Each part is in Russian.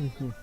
Мгм.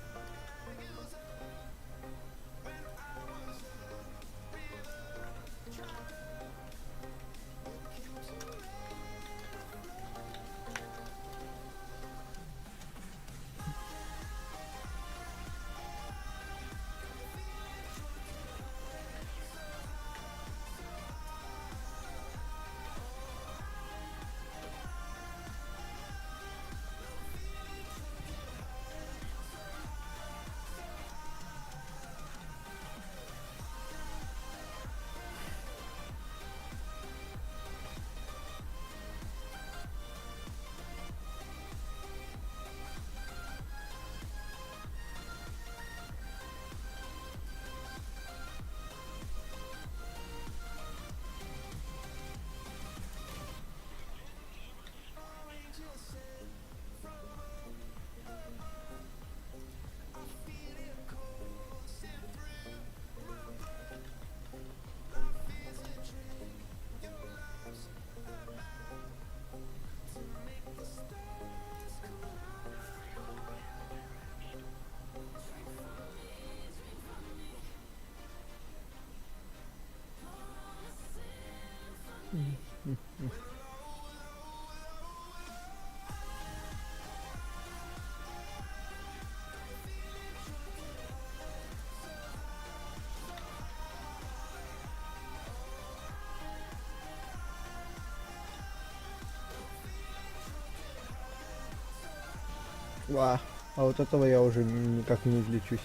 Ва. А вот этого я уже никак не излечусь.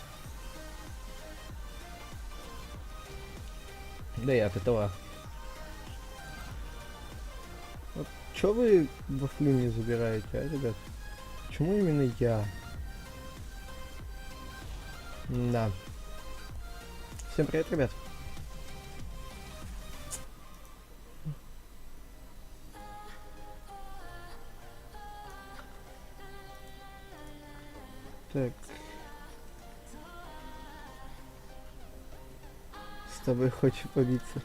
Да и от этого. Вот чё вы вафлю не забираете, а, ребят? Почему именно я? Да. Всем привет, ребят. Так. С тобой хочу побиться.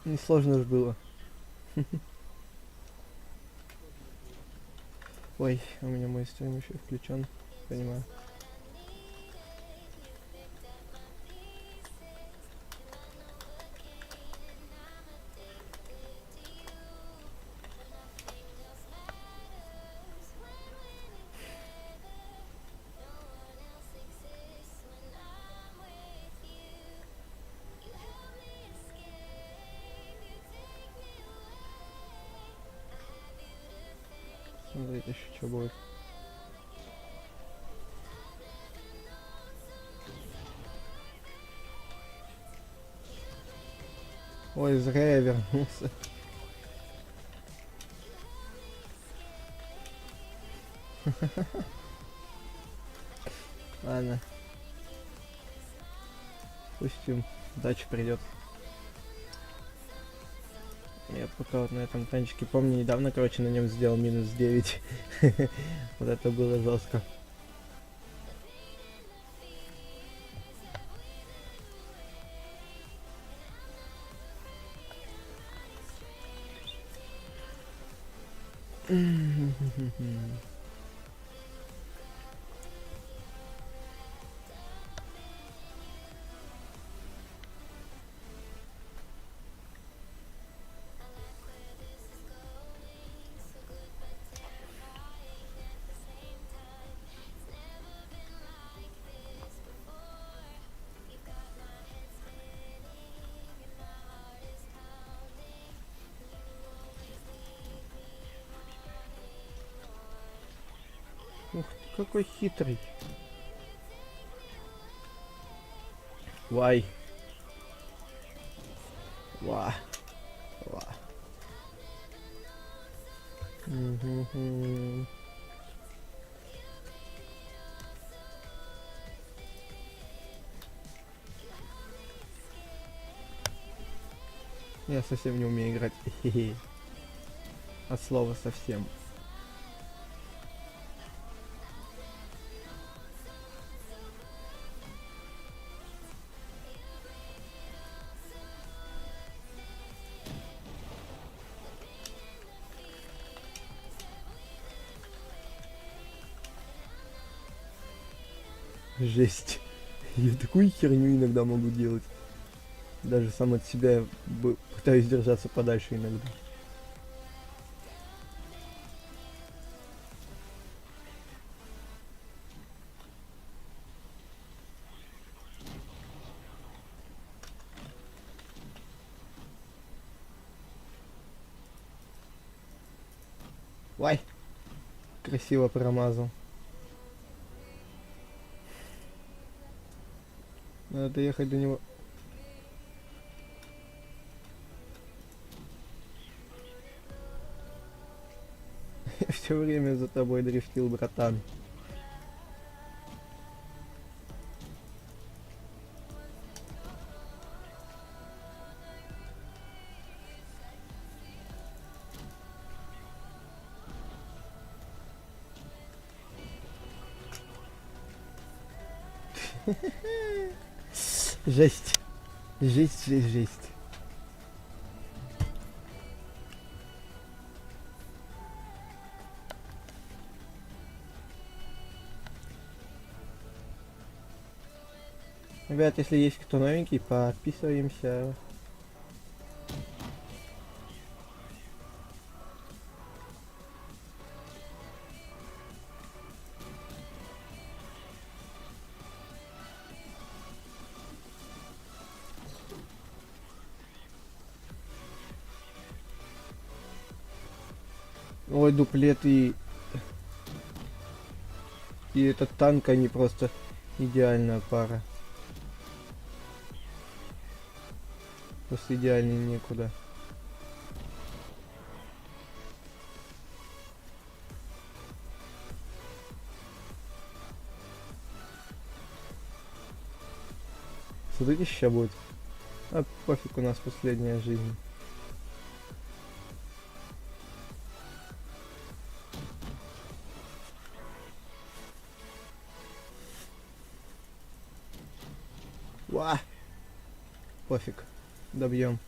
Несложно же было. Ой, у меня мой стрим еще включен. Понимаю. Смотрите, еще что будет. Ой, зря я вернулся. Ладно. Пусть им удача придет. Я пока вот на этом танчике, помню, недавно, короче, на нем сделал минус 9. Вот это было жестко. Ух ты, какой хитрый. Вай. Ва. Ва. Мгм. Я совсем не умею играть. Хе-хе. От слова совсем. Жесть. Я такую херню иногда могу делать. Даже сам от себя пытаюсь держаться подальше иногда. Вай. Красиво промазал. Надо доехать до него. Я все время за тобой дрифтил, братан. Жесть. Жесть, жесть, жесть. Ребят, если есть кто новенький, подписываемся. Ой, дуплет и этот танк, они просто идеальная пара. Просто идеальнее некуда. Смотрите, сейчас будет. А пофиг, у нас последняя жизнь. Ва! Пофиг. Добьем.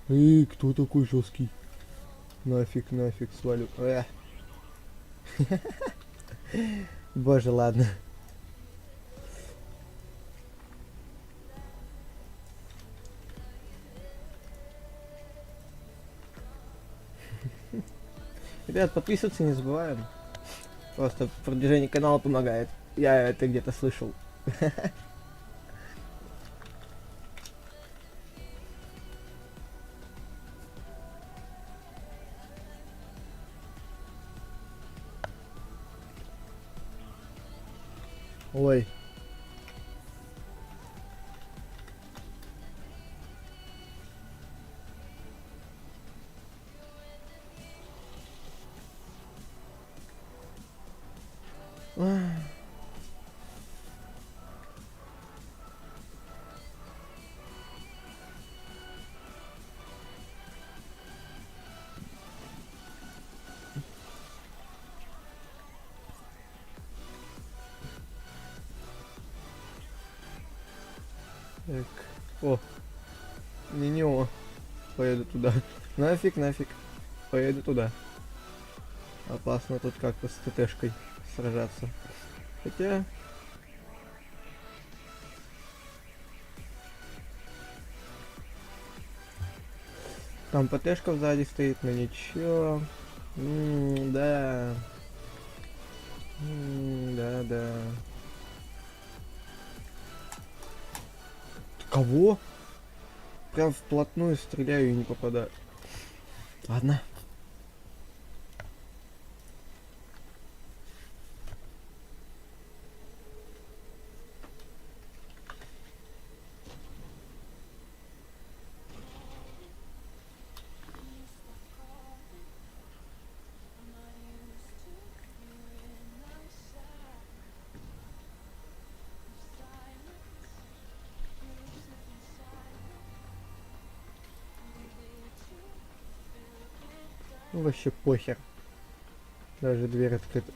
Эй, кто такой жесткий? Нафиг, нафиг, свалю. Боже, ладно. Ребят, подписываться не забываем. Просто продвижение канала помогает. Я это где-то слышал. Ой. Так. О. Не о. Поеду туда. Нафиг, нафиг. Поеду туда. Опасно тут как-то с ТТшкой сражаться. Хотя... Там ПТшка сзади стоит, но ничего. Да. Да. Кого? Прям вплотную стреляю и не попадаю. Ладно. Ну, вообще похер. Даже дверь открыта.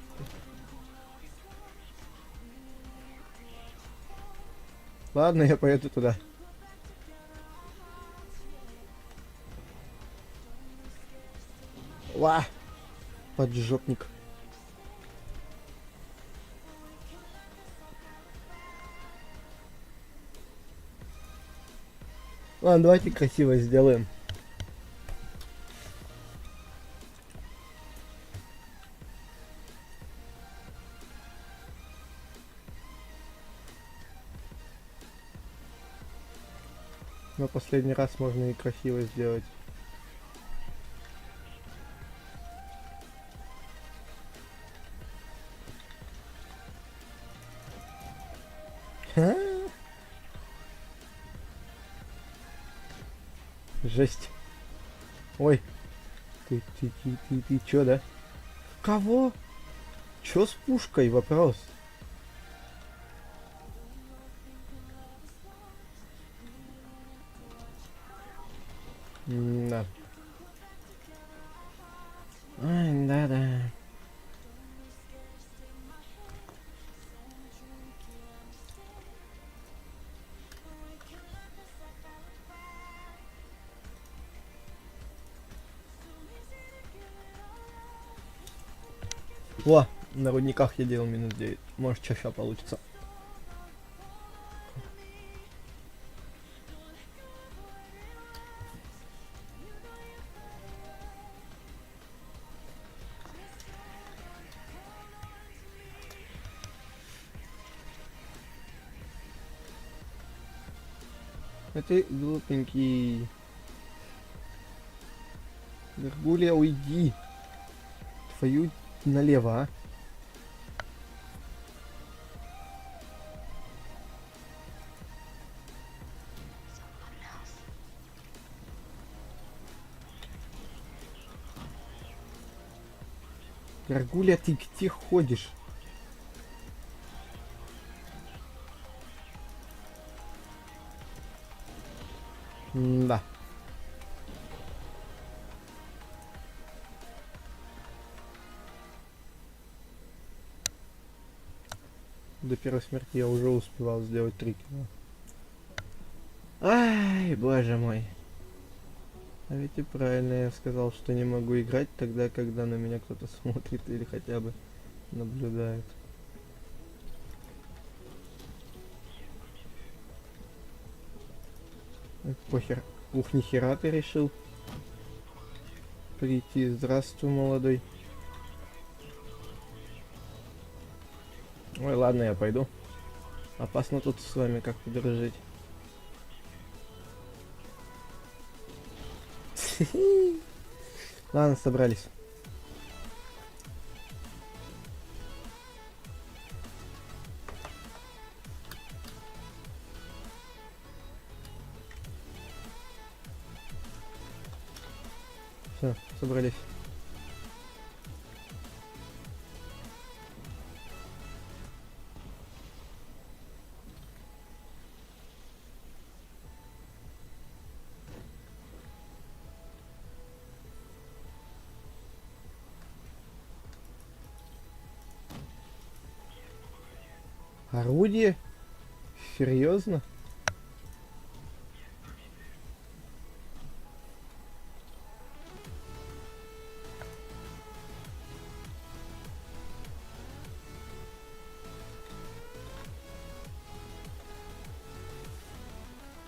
Ладно, я поеду туда. Ла! Поджопник. Ладно, давайте красиво сделаем. Но последний раз можно и красиво сделать. Ха? Жесть. Ой. Ты чё, да? Кого? Чё с пушкой? Вопрос. Да. Ай, да-да. О, на рудниках я делал минус 9. Может, что сейчас получится. А ты глупенький. Гаргулия, уйди. Твою налево, а. Гаргулия, ты где ходишь? Да. До первой смерти я уже успевал сделать 3 кило. Ай, боже мой. А ведь и правильно я сказал, что не могу играть тогда, когда на меня кто-то смотрит или хотя бы наблюдает. Похер. Ух, нихера ты решил прийти. Здравствуй, молодой. Ой, ладно, я пойду. Опасно тут с вами как-то дружить. Ладно, собрались. Все, собрались. Орудие? Серьезно?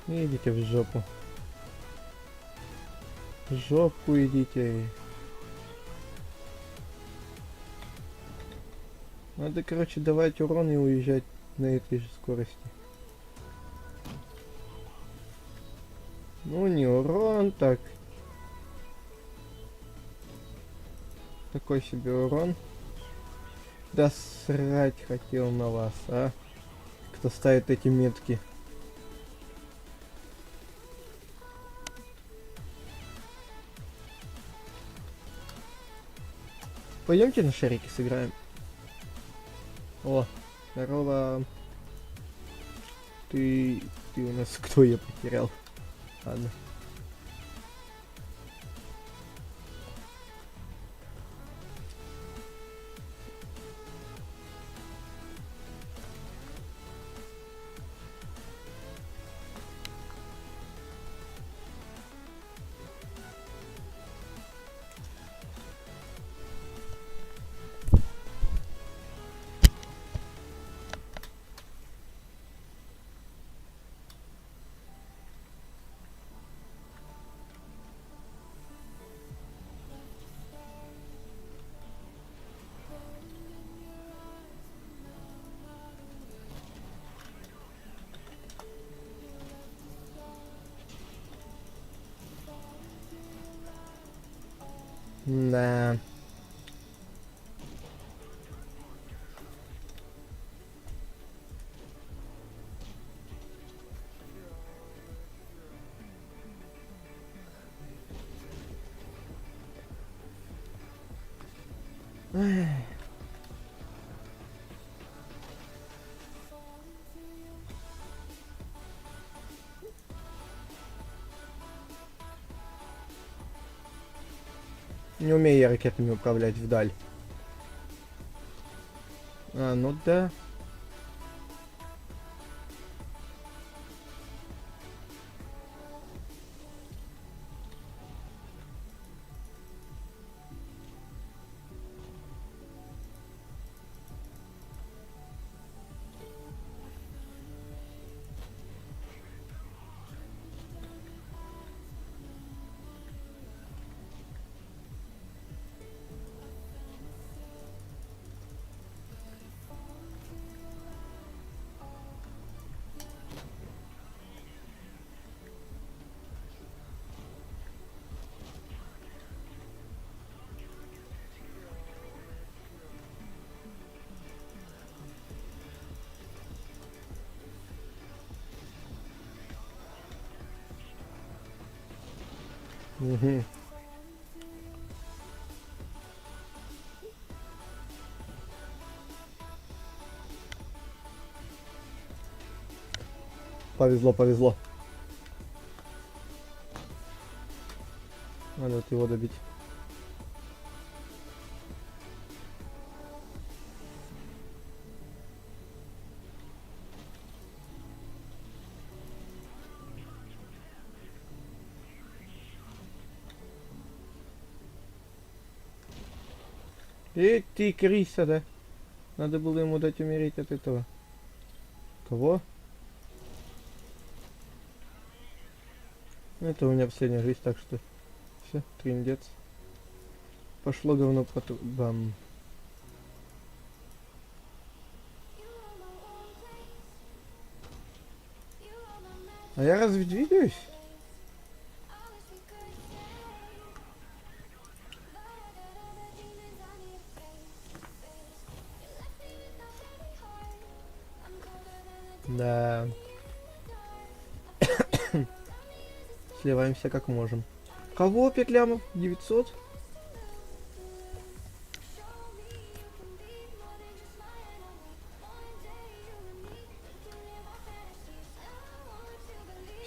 Идите в жопу. В жопу идите. Надо, короче, давать урон и уезжать на этой же скорости. Ну, не урон, так. Такой себе урон. Да срать хотел на вас, а? Кто ставит эти метки. Пойдемте на шарики сыграем. О, здорово. Ты у нас кто, я потерял? Ладно. Да. Эх. Не умею я ракетами управлять вдаль. А, ну да. Угу. Повезло, повезло. Надо вот его добить. Эй, ты, Криса, да? Надо было ему дать умереть от этого. Кого? Это у меня последняя жизнь, так что все, триндец. Пошло говно по трубам. А я разве двигаюсь? Да. Сливаемся как можем. Кого, Петлямов? 900?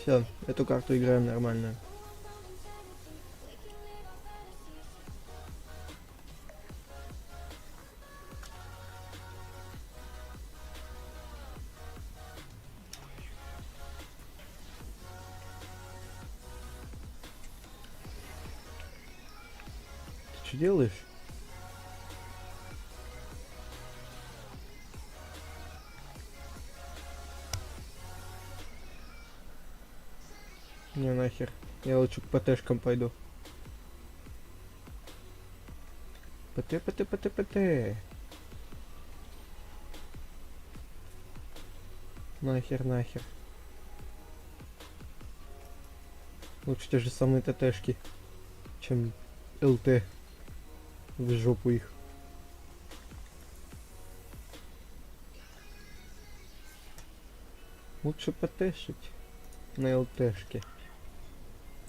Все, эту карту играем нормально. Ты что делаешь? Не нахер. Я лучше к ПТшкам пойду. ПТ. Нахер. Лучше те же самые ТТшки, чем ЛТ. В жопу их. Лучше ПТшить на ЛТшке.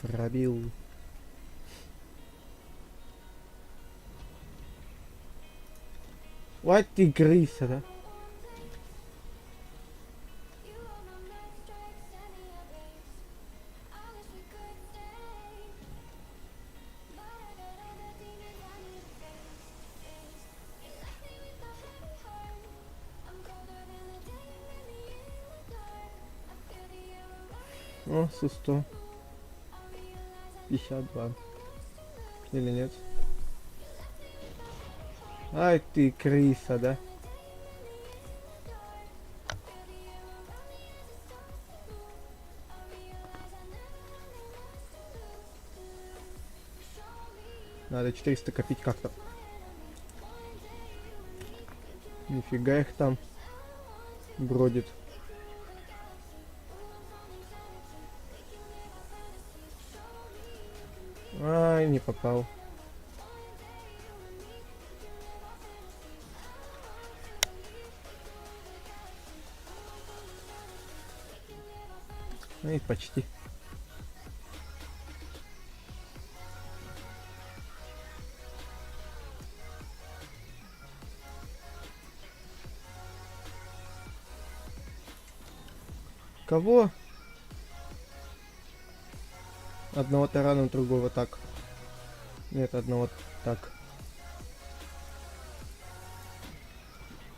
Пробил. Вот ты, Гриса, да? О, Су-100. 52. Или нет? Ай ты, Криса, да? Надо 400 копить как-то. Нифига их там бродит. Ай, не попал. Ну и почти. Кого? Одного тараном, другого так. Нет, одного так.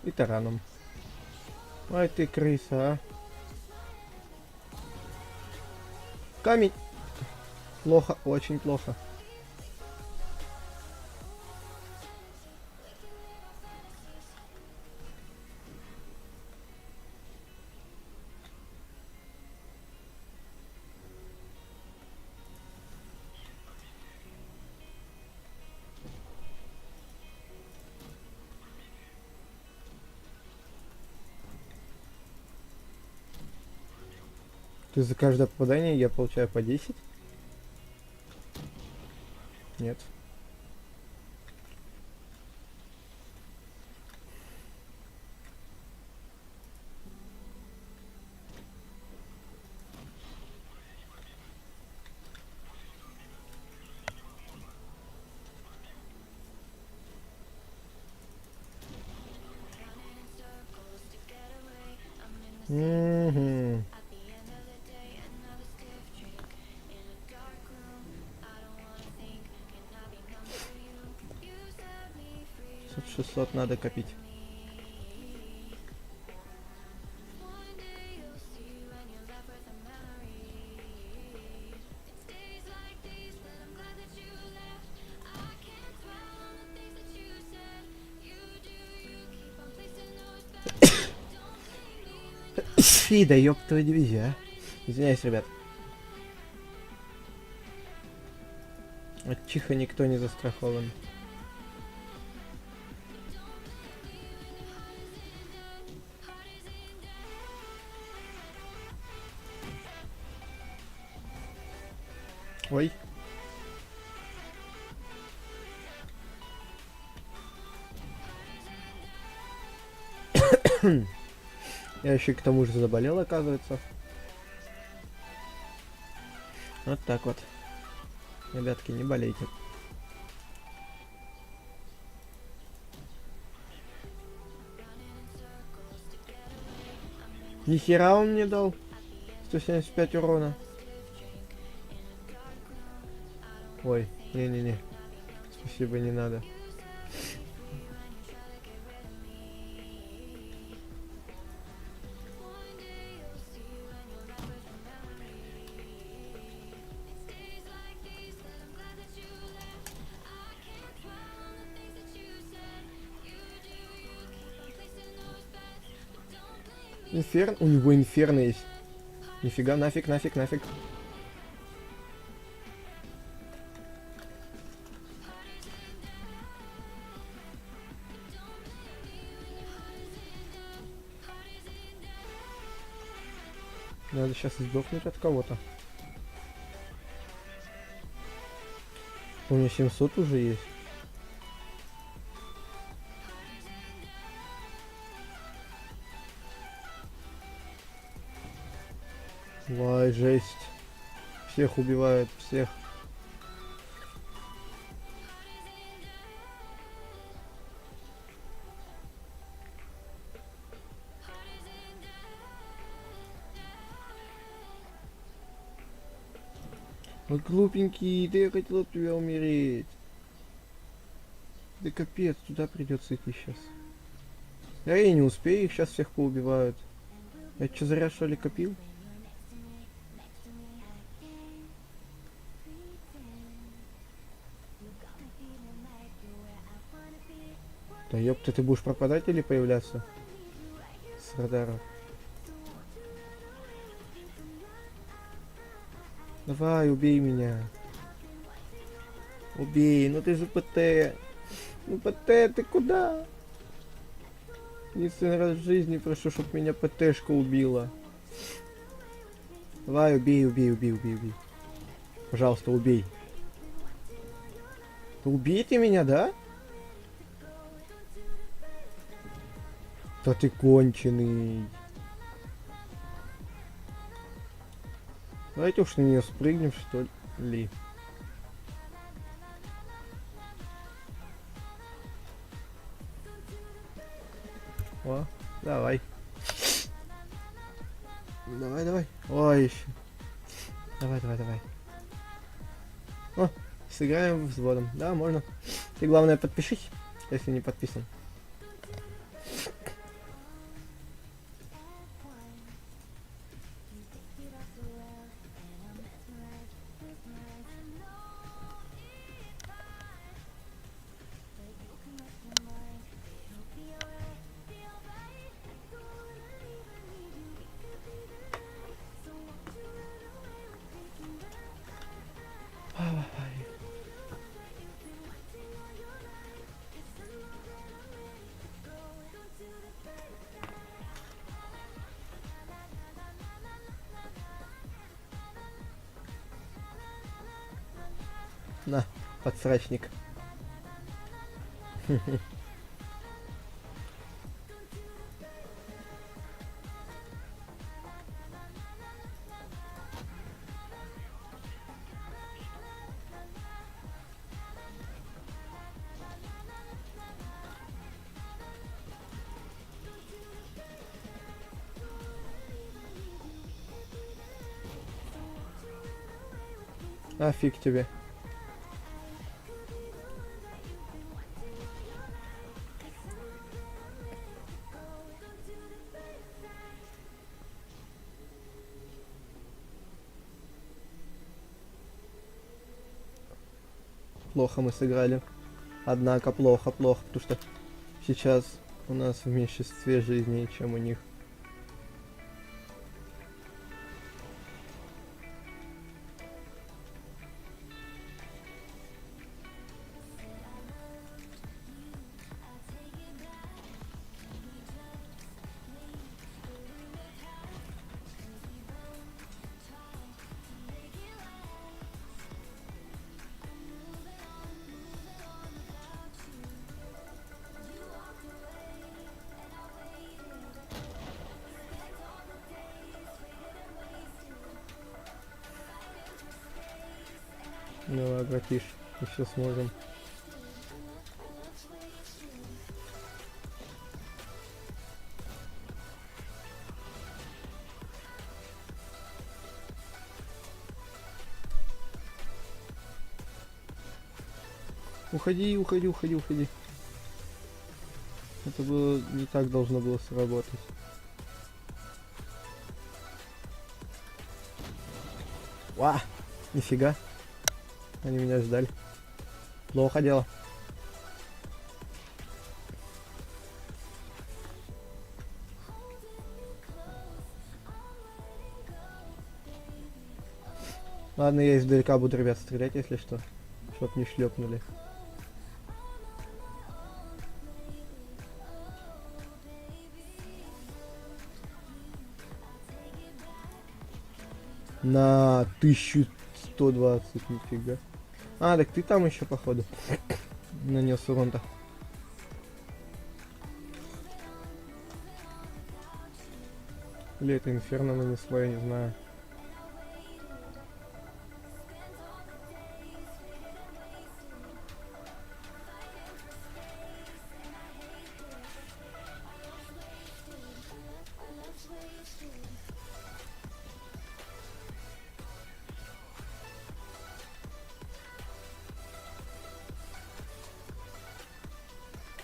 И тараном. Ай ты крыса, а. Камень. Плохо, очень плохо. То есть за каждое попадание я получаю по 10? Нет. Угу. Тут 600 надо копить. Фи, да ёб твою дивизию, а. Извиняюсь, ребят. От чиха никто не застрахован. Ой. Я еще к тому же заболел, оказывается. Вот так вот. Ребятки, не болейте. Нихера он мне дал. 175 урона. Ой, не-не-не. Спасибо, не надо. Инферн? У него инферно есть. Нифига, нафиг, нафиг, нафиг. Надо сейчас сдохнуть от кого-то. У меня 700 уже есть. Ой, жесть. Всех убивают, всех. Вот глупенький, да я хотел от тебя умереть. Да капец, туда придется идти сейчас. Я и не успею, их сейчас всех поубивают. Я что, зря что ли копил? Да ёпта, ты будешь пропадать или появляться? С радаров. Давай, убей меня. Убей, ну ты же ПТ. Ну ПТ, ты куда? Единственный раз в жизни прошу, чтоб меня ПТшка убила. Давай, убей, убей, убей, убей, убей. Пожалуйста, убей. Да убей ты меня, да? Да ты конченый. Давайте уж на нее спрыгнем, что ли. О, давай. Давай, давай. Ой, еще. Давай, давай, давай. О, сыграем взводом. Да, можно. Ты, главное, подпишись, если не подписан. На, подсрачник. А фиг тебе. Плохо мы сыграли. Однако плохо, плохо, потому что сейчас у нас в меньшинстве жизней, чем у них. Давай, братиш, еще сможем. Уходи, уходи, уходи, уходи. Это было не так должно было сработать. Ва! Нифига. Они меня ждали. Плохо дело. Ладно, я издалека буду, ребят, стрелять, если что. Чтоб не шлепнули. На 1120, нифига. А, так ты там еще, походу, нанес урон-то. Или это инферно нанесло, я не знаю.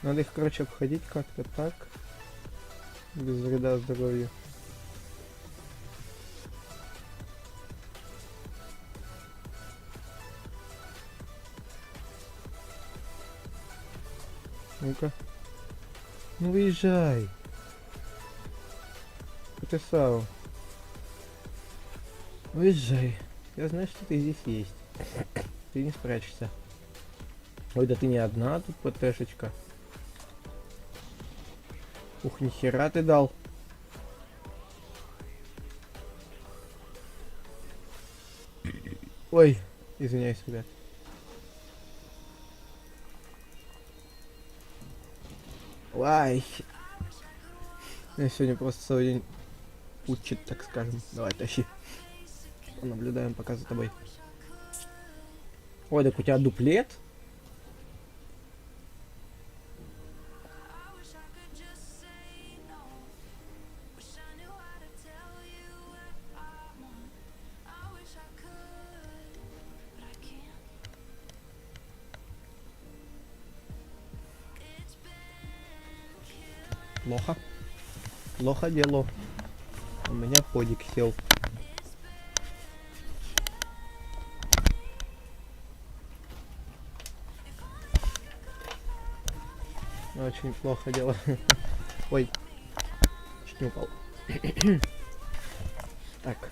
Надо их, короче, обходить как-то так. Без вреда здоровью. Ну-ка. Ну выезжай. Ты сау. Выезжай. Я знаю, что ты здесь есть. Ты не спрячешься. Ой, да ты не одна тут ПТшечка. Ух, нихера ты дал. Ой, извиняюсь, ребят. Ай. Я сегодня просто целый день учит, так скажем. Давай, тащи. Понаблюдаем пока за тобой. Ой, так у тебя дуплет? Плохо. Плохо дело. У меня подик сел. Очень плохо дело. Ой. Чуть не упал. Так.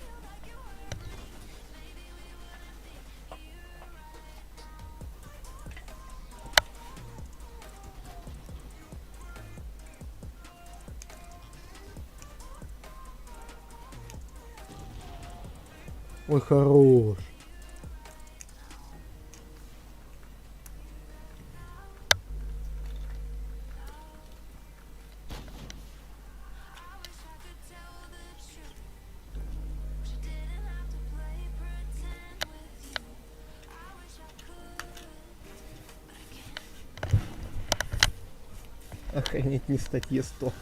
Ой, хорош. Охренеть, не статье 100.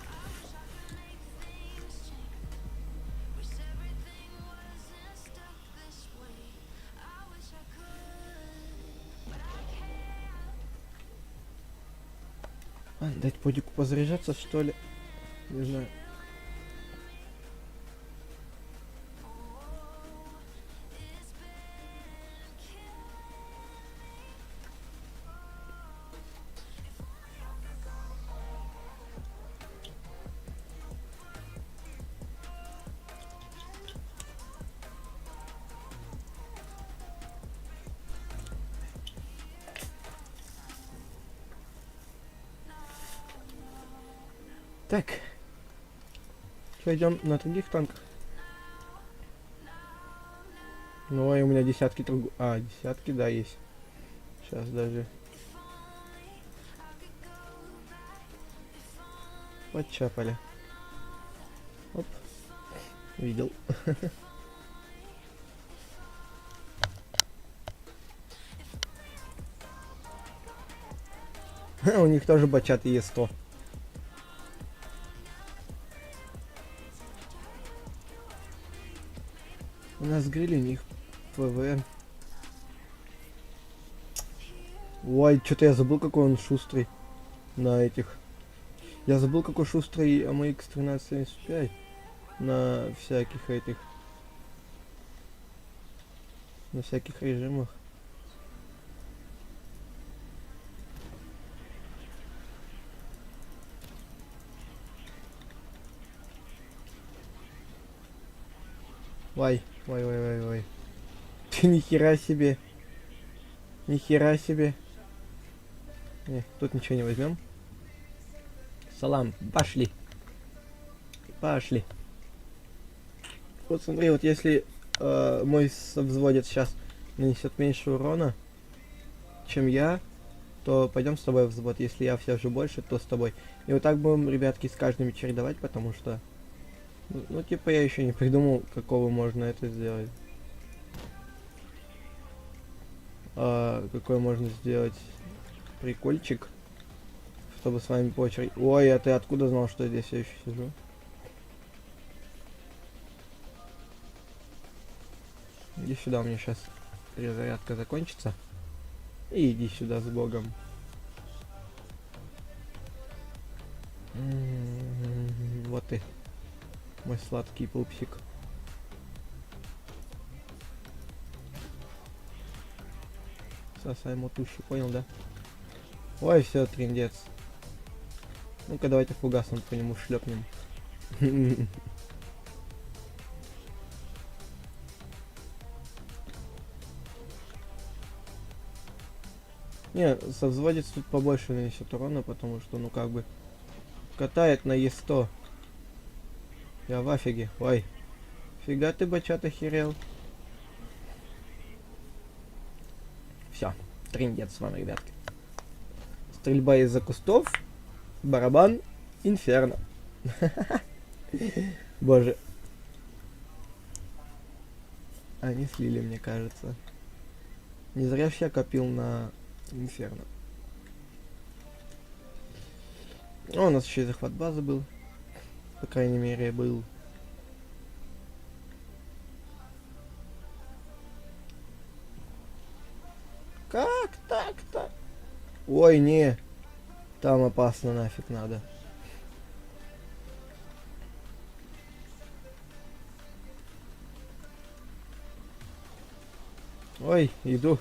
Дать подику позаряжаться, что ли? Не знаю. Так. Что, идем на других танках? Ну, и у меня десятки другу... А, десятки, да, есть. Сейчас даже... Подчапали. Оп. Видел. У них тоже бачаты Е100. У нас гриль, у них ПВ. Ой, что-то я забыл, какой он шустрый на этих. Я забыл, какой шустрый AMX 1375 на всяких этих. На всяких режимах. Ой, ой. Ты нихера себе. Нихера себе. Не, тут ничего не возьмем. Салам, пошли. Пошли. Вот смотри, вот если мой совзводец сейчас нанесет меньше урона, чем я, то пойдем с тобой в взвод. Если я все же больше, то с тобой. И вот так будем, ребятки, с каждым чередовать, потому что... Ну, типа, я еще не придумал, какого можно это сделать. Какой можно сделать прикольчик, чтобы с вами по очереди... Ой, а ты откуда знал, что здесь я еще сижу? Иди сюда, у меня сейчас перезарядка закончится. И иди сюда с Богом. Вот ты, мой сладкий пупсик. Сосай мотущий, понял, да? Ой, все, трындец. Ну-ка, давайте фугасом по нему шлепнем. Не, совзводец тут побольше нанесет урона, потому что, ну как бы, катает на Е100. Я в афиге. Ой, фига ты, бачат, охерел. Все, трындец с вами, ребятки. Стрельба из-за кустов, барабан, инферно. Боже. Они слили, мне кажется. Не зря ж я копил на Инферно. О, у нас еще и захват базы был. По крайней мере, был. Как так-то? Ой, не. Там опасно, нафиг надо. Ой, иду.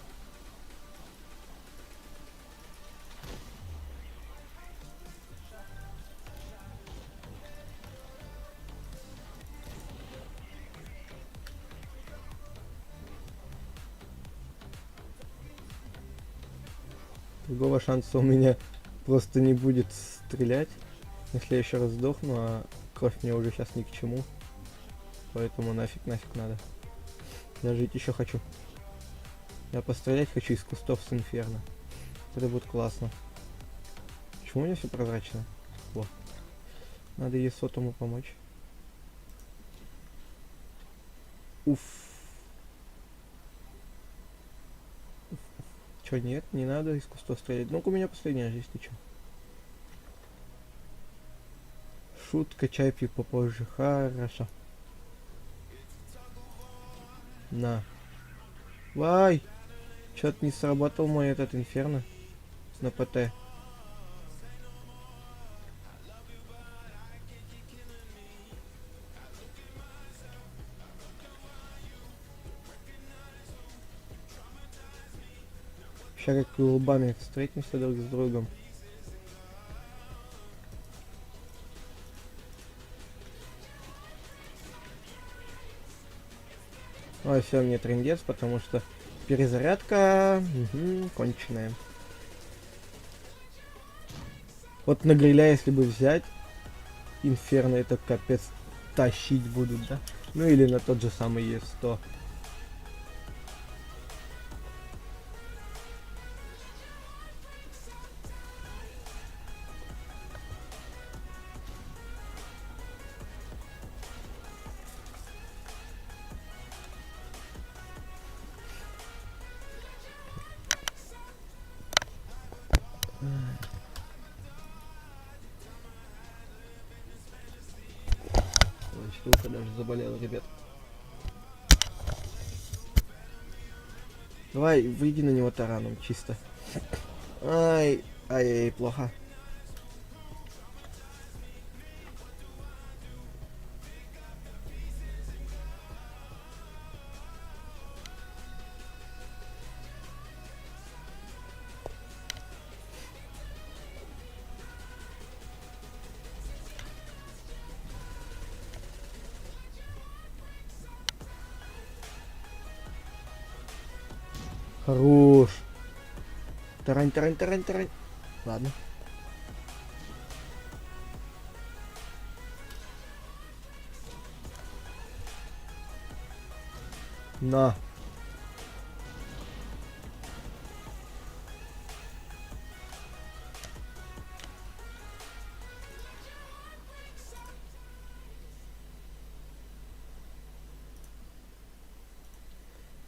Другого шанса у меня просто не будет стрелять. Если я еще раз сдохну, а кровь мне уже сейчас ни к чему. Поэтому нафиг надо. Я жить еще хочу. Я пострелять хочу из кустов с Инферно. Это будет классно. Почему у меня все прозрачно? Во. Надо Есотому помочь. Уф. Чё, нет, не надо из кустов стрелять. Ну-ка, у меня последняя жизнь, ты чё? Шутка, чай пью попозже. Хорошо. На. Вай! Чё-то не сработал мой этот Инферно на ПТ. Сейчас как лбами встретимся друг с другом. Ой, все, мне трындец, потому что перезарядка конченая. Вот на гриля, если бы взять Инферно, это капец тащить будут, да? Ну или на тот же самый Е100. Штука даже заболела, ребят. Давай, выйди на него тараном, чисто. Ай, ай, плохо. Хорош. Тарань. Ладно. На.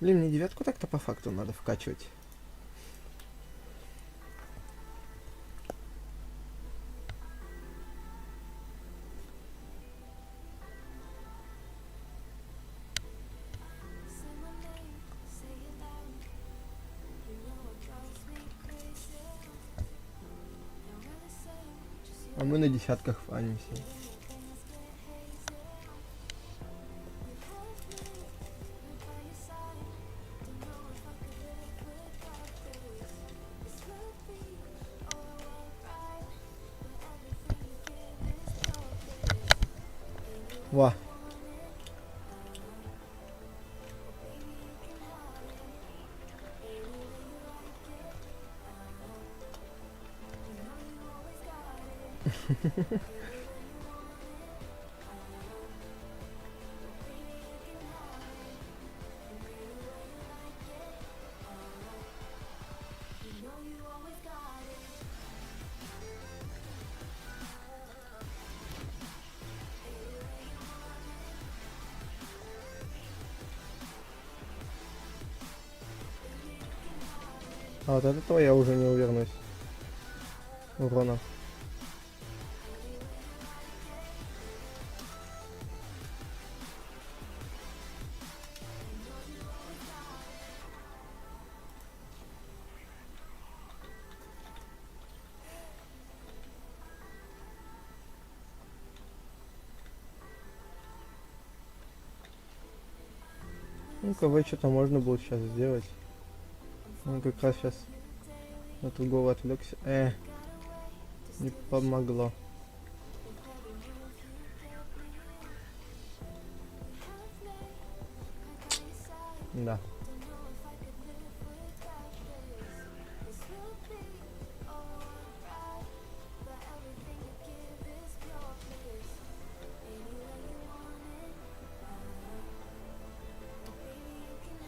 Блин, мне девятку так-то по факту надо вкачивать. А мы на десятках фанимся. Ва. А вот от этого я уже не увернусь. Урона. Ну, КВ что-то можно будет сейчас сделать. Он как раз сейчас на другого отвлекся. Не помогло. Да.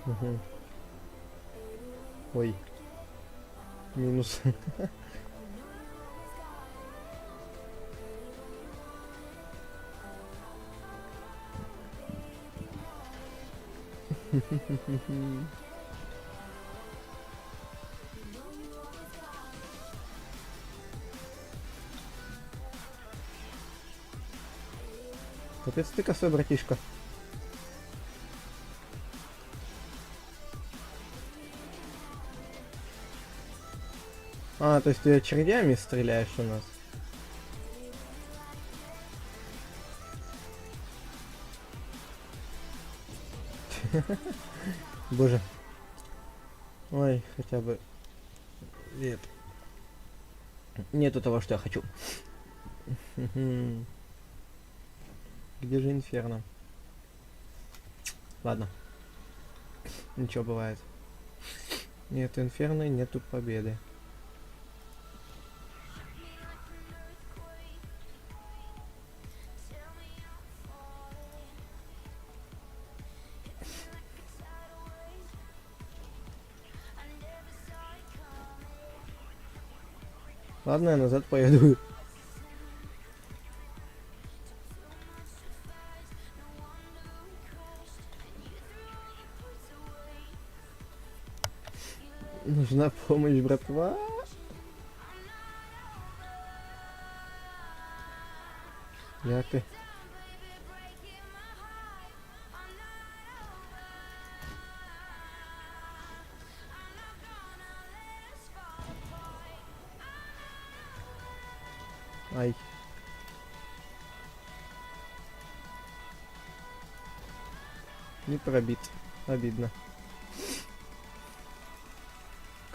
Угу. Ой. Минус. Капец ты косой, братишка. А, то есть ты очередями стреляешь у нас? Боже. Ой, хотя бы... Нет. Нету того, что я хочу. Где же Инферно? Ладно. Ничего, бывает. Нет Инферно, нету победы. Ладно, я назад поеду. Нужна помощь, братва. Я ты. Ай. Не пробит. Обидно.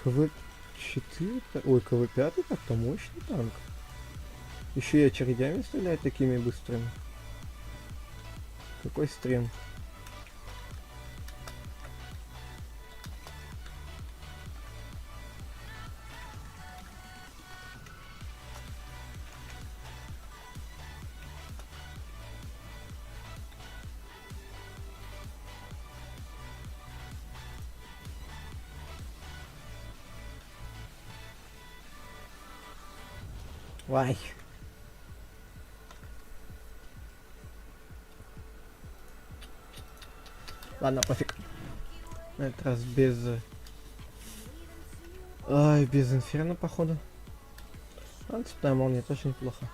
КВ-4? Ой, КВ-5 как-то мощный танк. Еще и очередями стреляет такими быстрыми. Какой стрим? Вай. Ладно, пофиг. На этот раз без... Ай, без инферно, походу. А, цепная молния тоже неплохо.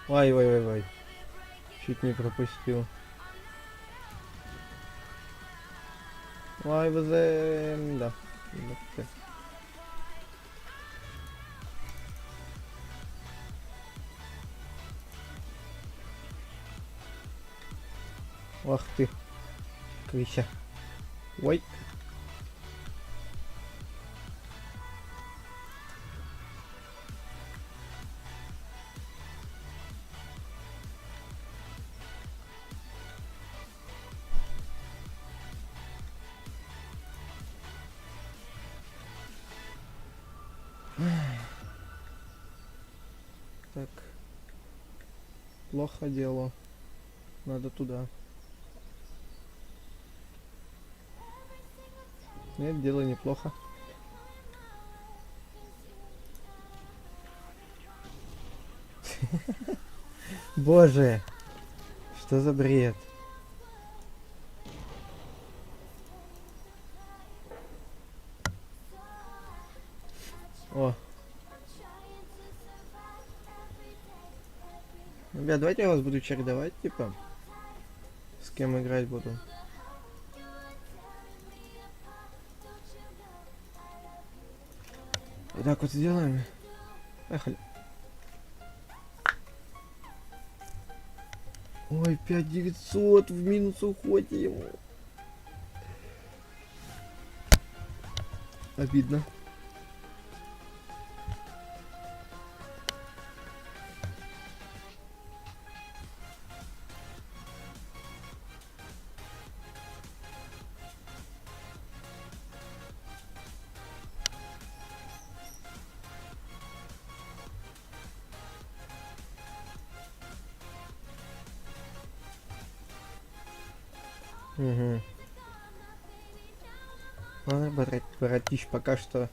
Ой. Чуть не пропустил. Ой, да. Ах ты, крыся. Ой. Так. Плохо дело. Надо туда. Нет, дело неплохо. Боже, что за бред? О. Ребят, давайте я вас буду чередовать, типа. С кем играть буду. Вот так вот сделаем. Поехали. Ой, 5900 в минус уходим. Обидно. Угу. Ладно, братиш, пока что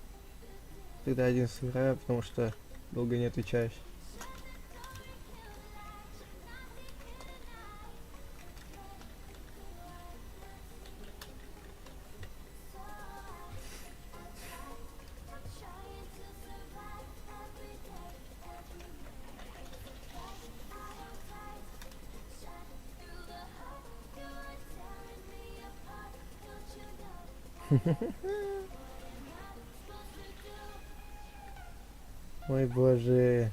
тогда один сыграю, потому что долго не отвечаешь. Ой, боже.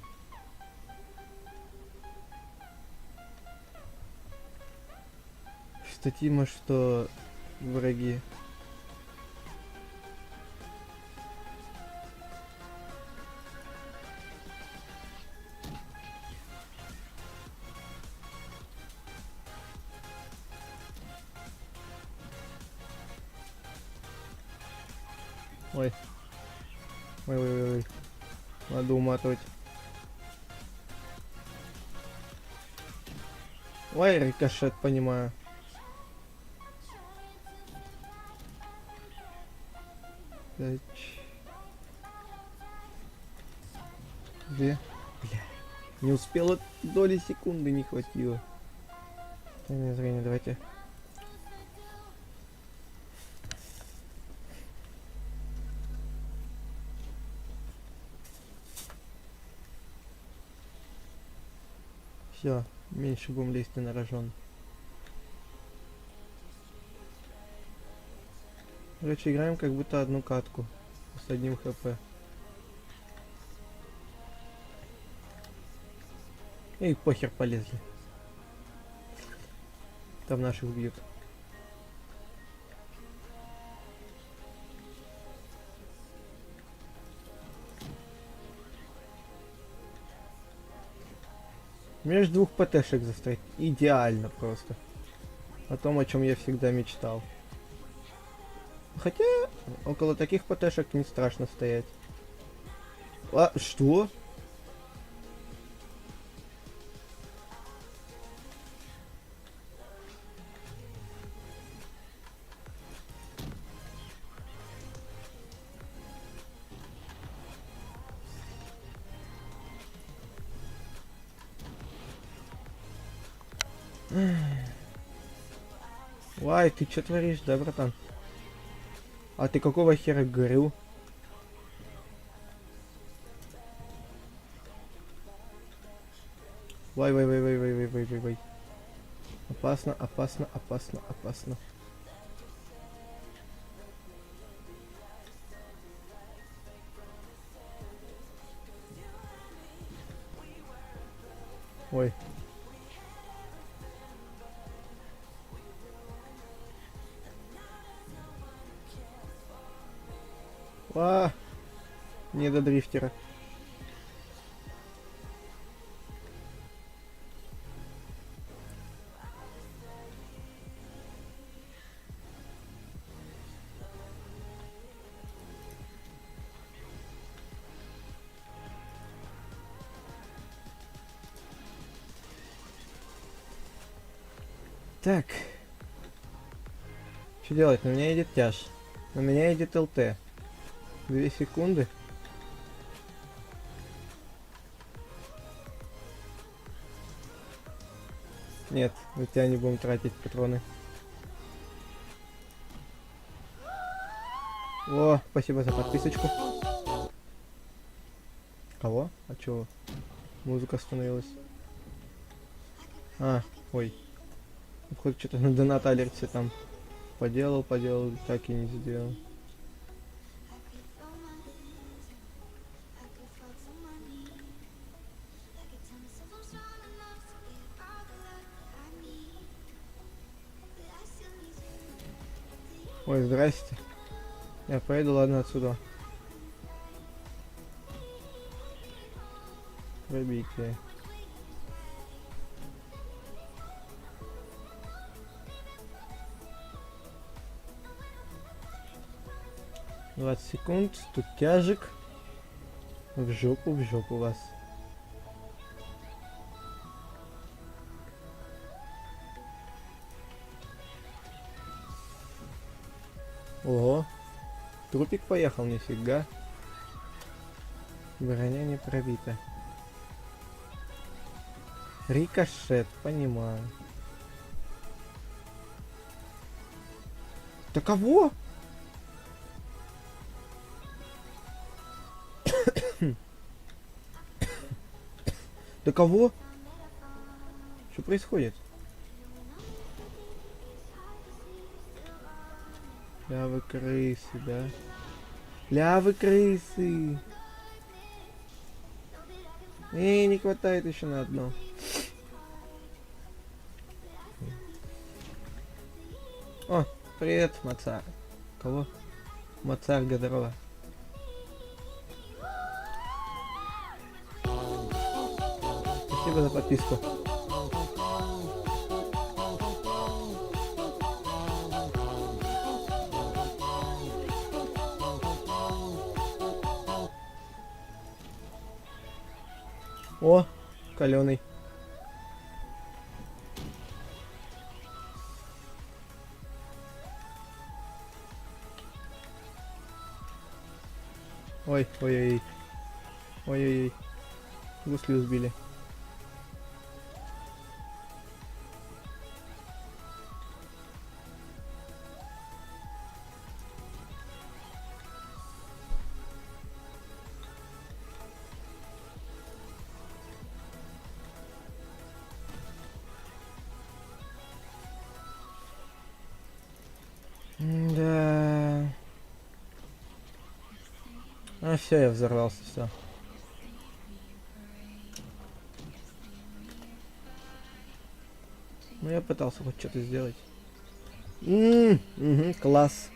Что Тима, что враги. Ой. Ой. Надо уматывать. Ой, рикошет, понимаю. Две. Бля. Не успела, доли секунды не хватило. Зрение, давайте. Все, меньше будем лезть на рожон. Короче, играем как будто одну катку с одним хп. И похер, полезли. Там наших бьют. Между двух ПТшек застрять. Идеально просто. О том, о чем я всегда мечтал. Хотя, около таких ПТшек не страшно стоять. А, что? Вай, ты что творишь, да, братан? А ты какого хера говорил? Вай. Опасно. Ой. А, не до дрифтера. Так. Что делать? На меня идет тяж. На меня идет ЛТ. 2 секунды. Нет, на тебя не будем тратить патроны. О, спасибо за подписочку. Кого? А чего? Музыка остановилась. А, ой. Хоть что-то на донат алерте там поделал, так и не сделал. Ой, здрасте. Я поеду, ладно, отсюда. Пробитие. «20 секунд, тут тяжек. В жопу вас. Ого. Трупик поехал, нифига. Броня не пробита. Рикошет, понимаю. Да кого? Да кого? Что происходит? Ля вы крысы, да? Ля вы крысы! Не хватает еще на одно. О, привет, Мацар. Кого? Мацар Гадарова. Спасибо за подписку. О, каленый. Ой, ой-ой-ой. Ой-ой-ой. Гусли сбили. Да. А все, я взорвался, все. Ну я пытался хоть что-то сделать. Угу, класс.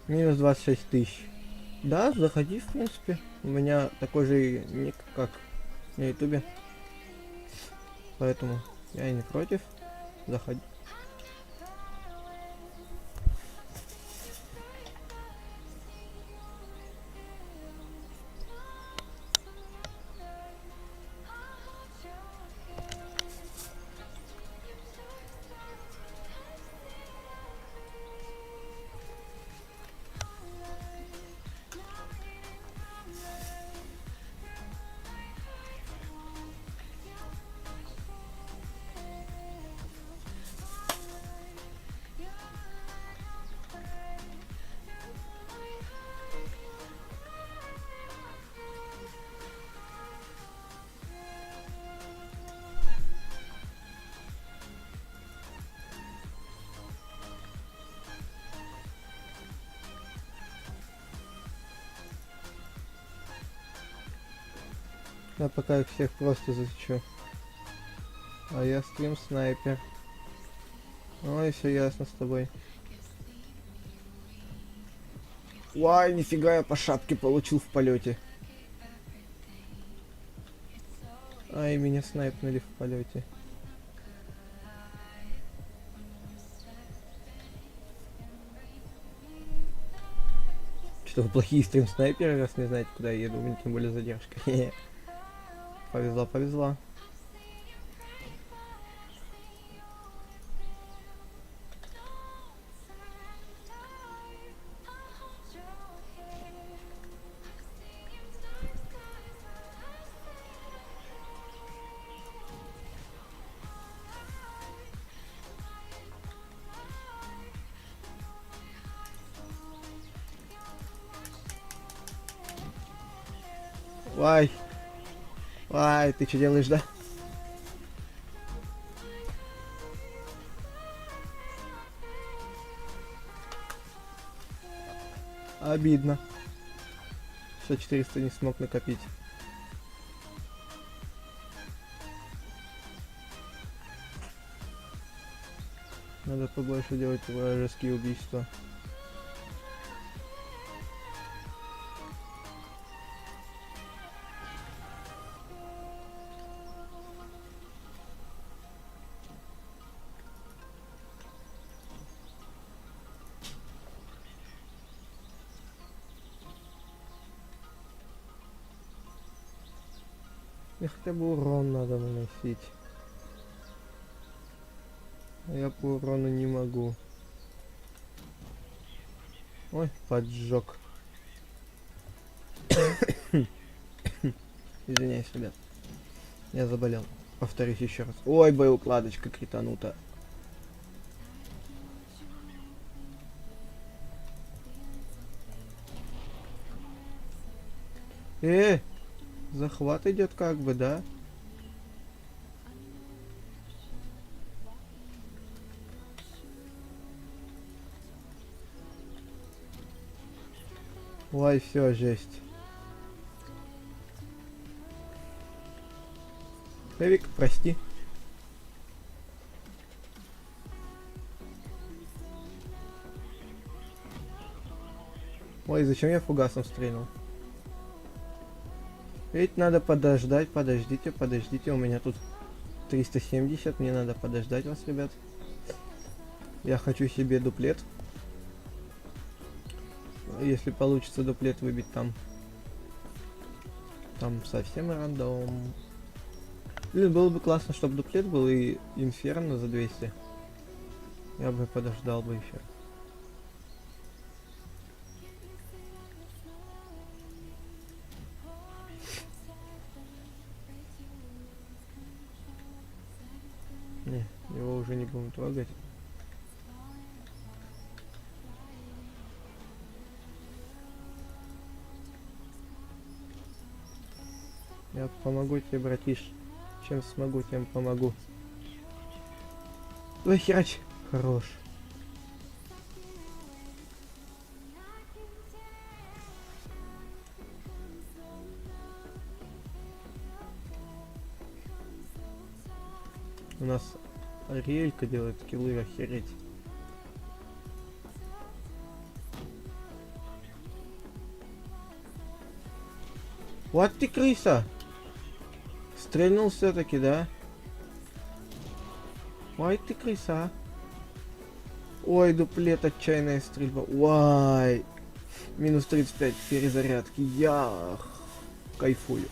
Минус 26 тысяч. Да, заходи, в принципе. У меня такой же ник, как на ютубе. Поэтому я и не против. Заходи. Я пока их всех просто зачу. А я стрим снайпер. Ой, все ясно с тобой. Вай, нифига, я по шапке получил в полете. Ай, меня снайпнули в полете. Что, вы плохие стрим снайперы, раз не знаете, куда я еду, тем более задержка. Повезло, повезло. Ай. Ай, ты что делаешь, да? Обидно. Что 400 не смог накопить. Надо побольше делать вражеские убийства. Мне хотя бы урон надо наносить. А я по урону не могу. Ой, поджог. Извиняюсь, ребят. Я заболел. Повторюсь еще раз. Ой, боеукладочка кританута. Захват идет как бы, да? Ой, все, жесть. Эвик, прости. Ой, зачем я фугасом стрельнул? Ведь надо подождать, подождите, у меня тут 370, мне надо подождать вас, ребят. Я хочу себе дуплет. Если получится дуплет выбить там совсем рандом. Блин, было бы классно, чтобы дуплет был и инферно за 200. Я бы подождал бы еще. Не, его уже не будем трогать. Я помогу тебе, братиш. Чем смогу, тем помогу. Давай херач. Хорош. У нас Ариэлька делает киллы, охереть. Вот ты крыса! Стрельнул все-таки, да? Ой, ты крыса. Ой, дуплет, отчаянная стрельба. Ой. Минус 35 перезарядки. Я кайфую.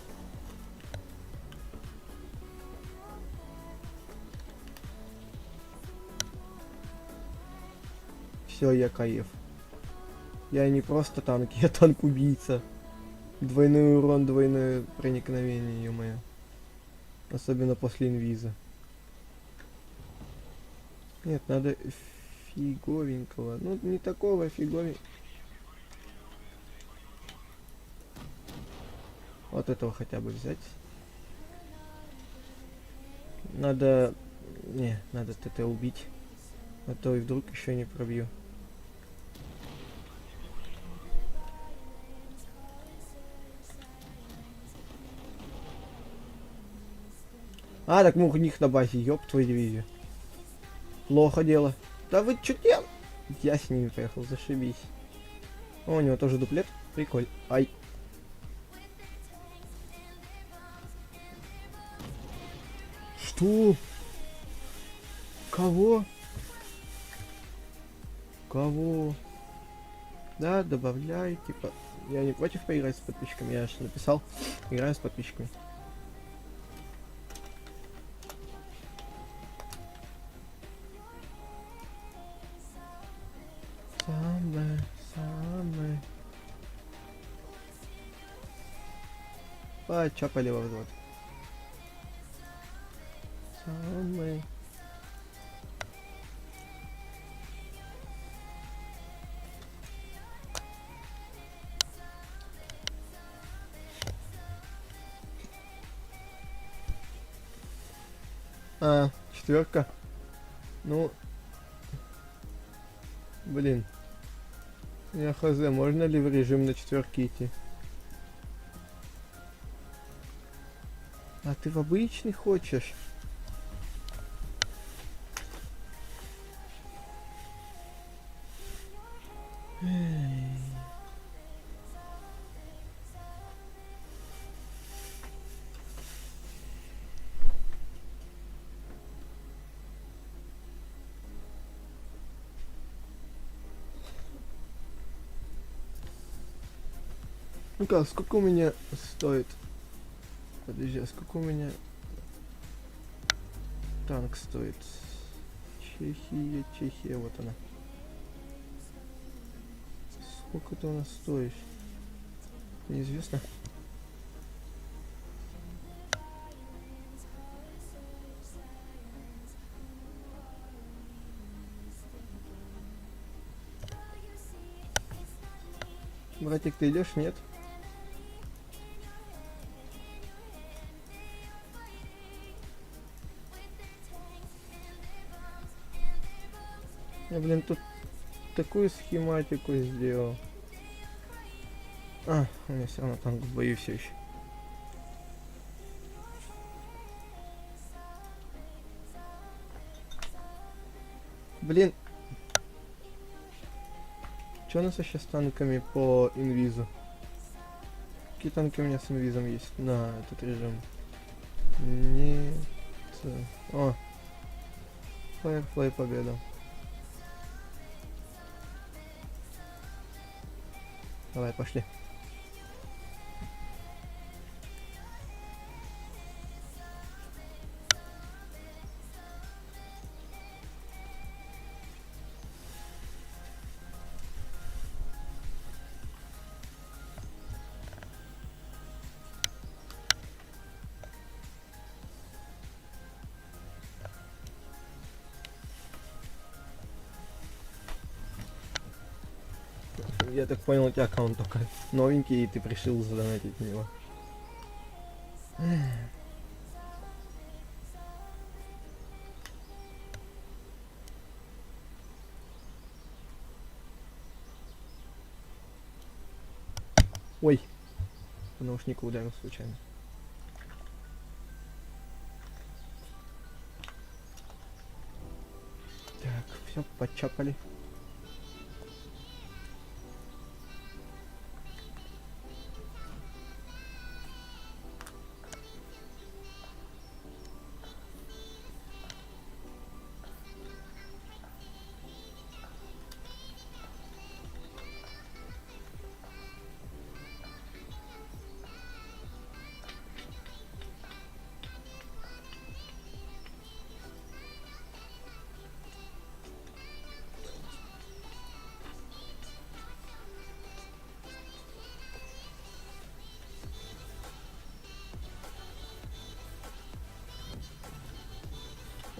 Все, я кайф. Я не просто танк, я танк-убийца. Двойной урон, двойное проникновение, ё-моё. Особенно после инвиза. Нет, надо фиговенького. Ну, не такого фиговенького. Вот этого хотя бы взять. Надо... Не, надо ТТ убить. А то и вдруг еще не пробью. А, так мы у них на базе, ёб твою дивизию. Плохо дело. Да вы чё делаете? Я с ними поехал, зашибись. О, у него тоже дуплет. Прикольно. Ай. Что? Кого? Кого? Да, добавляй, типа. Я не против поиграть с подписчиками, я же написал. Играю с подписчиками. Самое. А, чё полево взвод? Самое. А, четверка. Ну, блин. Я хз, можно ли в режим на четверке идти? А ты в обычный хочешь? Ну-ка, сколько у меня стоит? Подожди, а сколько у меня танк стоит? Чехия, Чехия, вот она. Сколько ты у нас стоишь? Неизвестно. Братик, ты идешь? Нет? Я, блин, тут такую схематику сделал. А, у меня все равно танк в бою все еще. Блин. Что у нас вообще с танками по инвизу? Какие танки у меня с инвизом есть на этот режим? Нет. О, Firefly победа. Давай, пошли. Я так понял, у тебя аккаунт только новенький, и ты решил задонатить в него. Ой, по наушнику ударил случайно. Так, все, подчапали.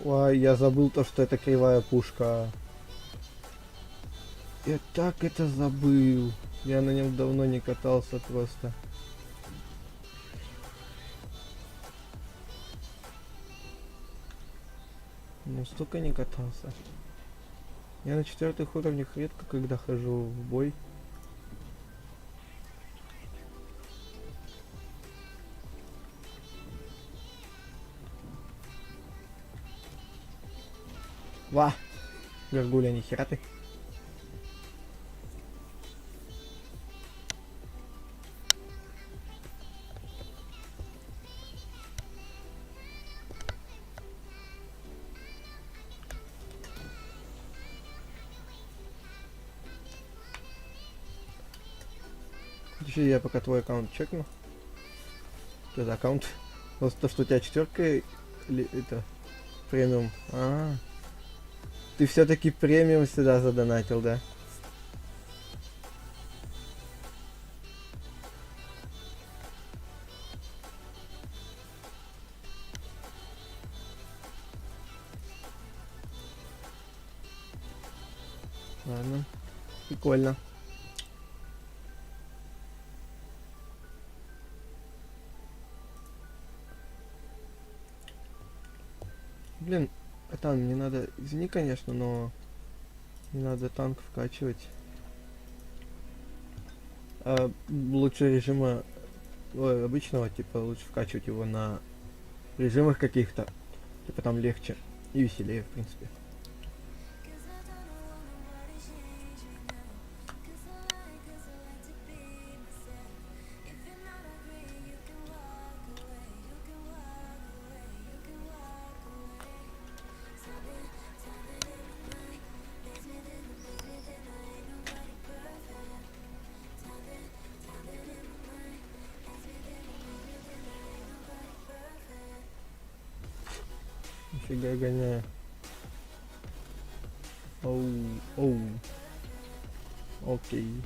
Ой, я забыл то, что это кривая пушка. Я так это забыл. Я на нем давно не катался просто. Ну столько не катался. Я на 4-х уровнях редко когда хожу в бой. Ва! Горгуля, нихера ты. Подожди, я пока твой аккаунт чекну. Это аккаунт. Просто то, что у тебя четверка или это премиум. А, ты все-таки премиум сюда задонатил, да? Ладно, прикольно. Блин, там мне надо, извини, конечно, но не надо танк вкачивать. Лучше режима обычного, типа, лучше вкачивать его на режимах каких-то. Типа там легче и веселее, в принципе. Нифига гоняю. Оу, оу. Окей.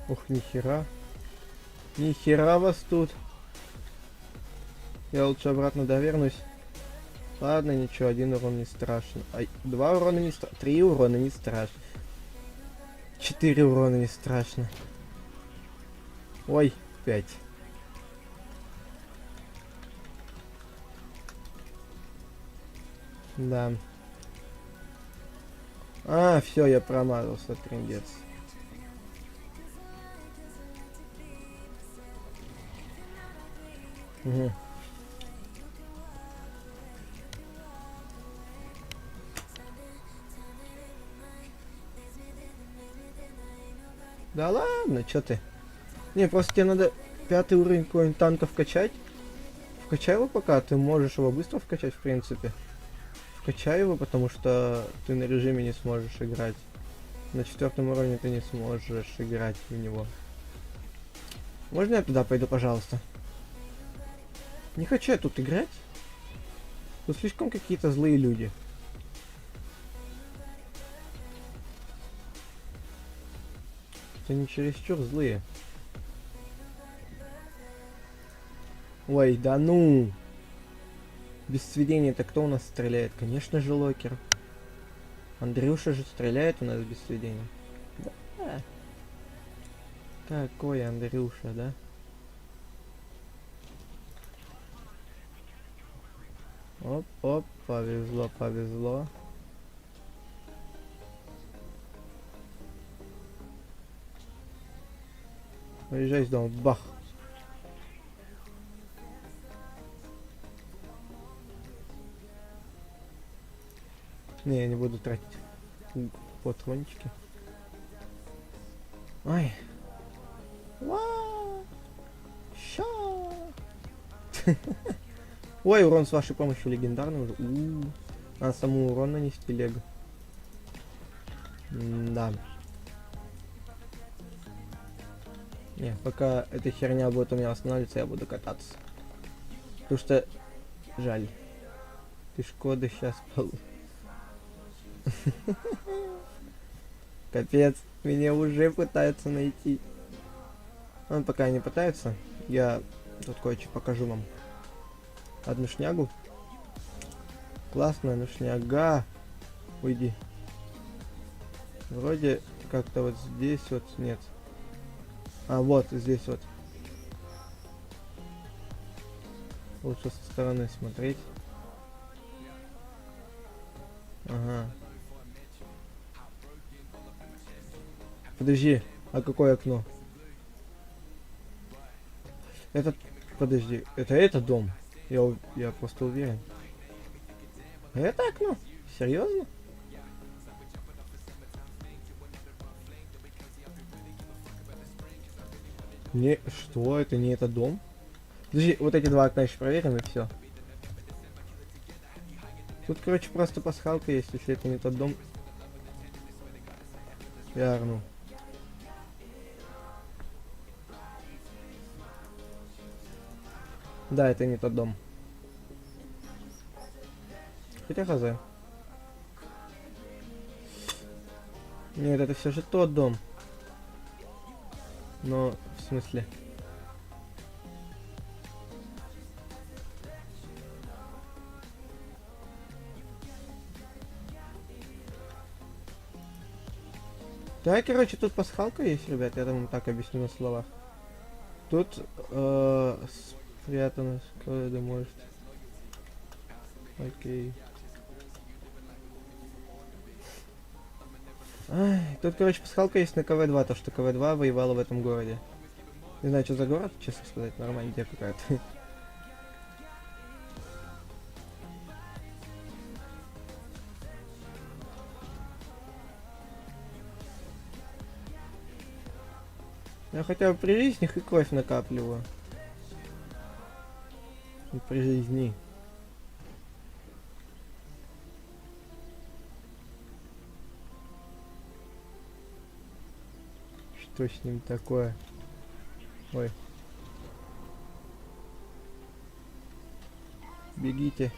Ух, нихера. Нихера вас тут. Я лучше обратно довернусь. Ладно, ничего, 1 урон не страшно. Ай, 2 урона не страшно. 3 урона не страшно. 4 урона не страшно. Ой, 5. Да. Все, я промазался, трындец. Угу. Да ладно, чё ты? Не, просто тебе надо 5-й уровень какой-нибудь танка вкачать. Вкачай его пока, ты можешь его быстро вкачать, в принципе. Вкачай его, потому что ты на режиме не сможешь играть. На 4-м уровне ты не сможешь играть в него. Можно я туда пойду, пожалуйста? Не хочу я тут играть. Тут слишком какие-то злые люди. Это не чересчур злые. Ой, да ну! Без сведения-то кто у нас стреляет? Конечно же Локер. Андрюша же стреляет у нас без сведения. Да. Какой Андрюша, да? Оп-оп, повезло, повезло. Выезжай из дома, бах. Не, я не буду тратить патрончики. Ай. Ща. Ой, урон с вашей помощью легендарный уже. Надо саму урон нанести, лего. Да. Не, пока эта херня будет у меня останавливаться, я буду кататься. Потому что жаль. Ты Шкода сейчас Капец, меня уже пытаются найти. Он пока не пытается. Я тут кое-что покажу вам. Одну шнягу. Классная, ну шняга. Уйди. Вроде как-то вот здесь вот нет. Вот здесь вот. Лучше со стороны смотреть. Ага. Подожди, а какое окно? Этот, подожди, это дом. Я просто уверен. Это окно? Серьезно? Не, что? Это не этот дом? Подожди, вот эти два окна еще проверим и все. Тут, короче, просто пасхалка есть, если это не тот дом. Я орну. Да, это не тот дом. Хотя хз. Нет, это все же тот дом. Но, в смысле? Да, короче, тут пасхалка есть, ребят, я вам так объясню на словах. Тут Спрятано, скоро может. Окей. Ай, тут, короче, пасхалка есть на КВ-2, то, что КВ-2 воевала в этом городе. Не знаю, что за город, честно сказать, нормально где какая-то. Я хотя бы при жизни и кровь накапливаю. И при жизни. Что с ним такое? Ой. Бегите.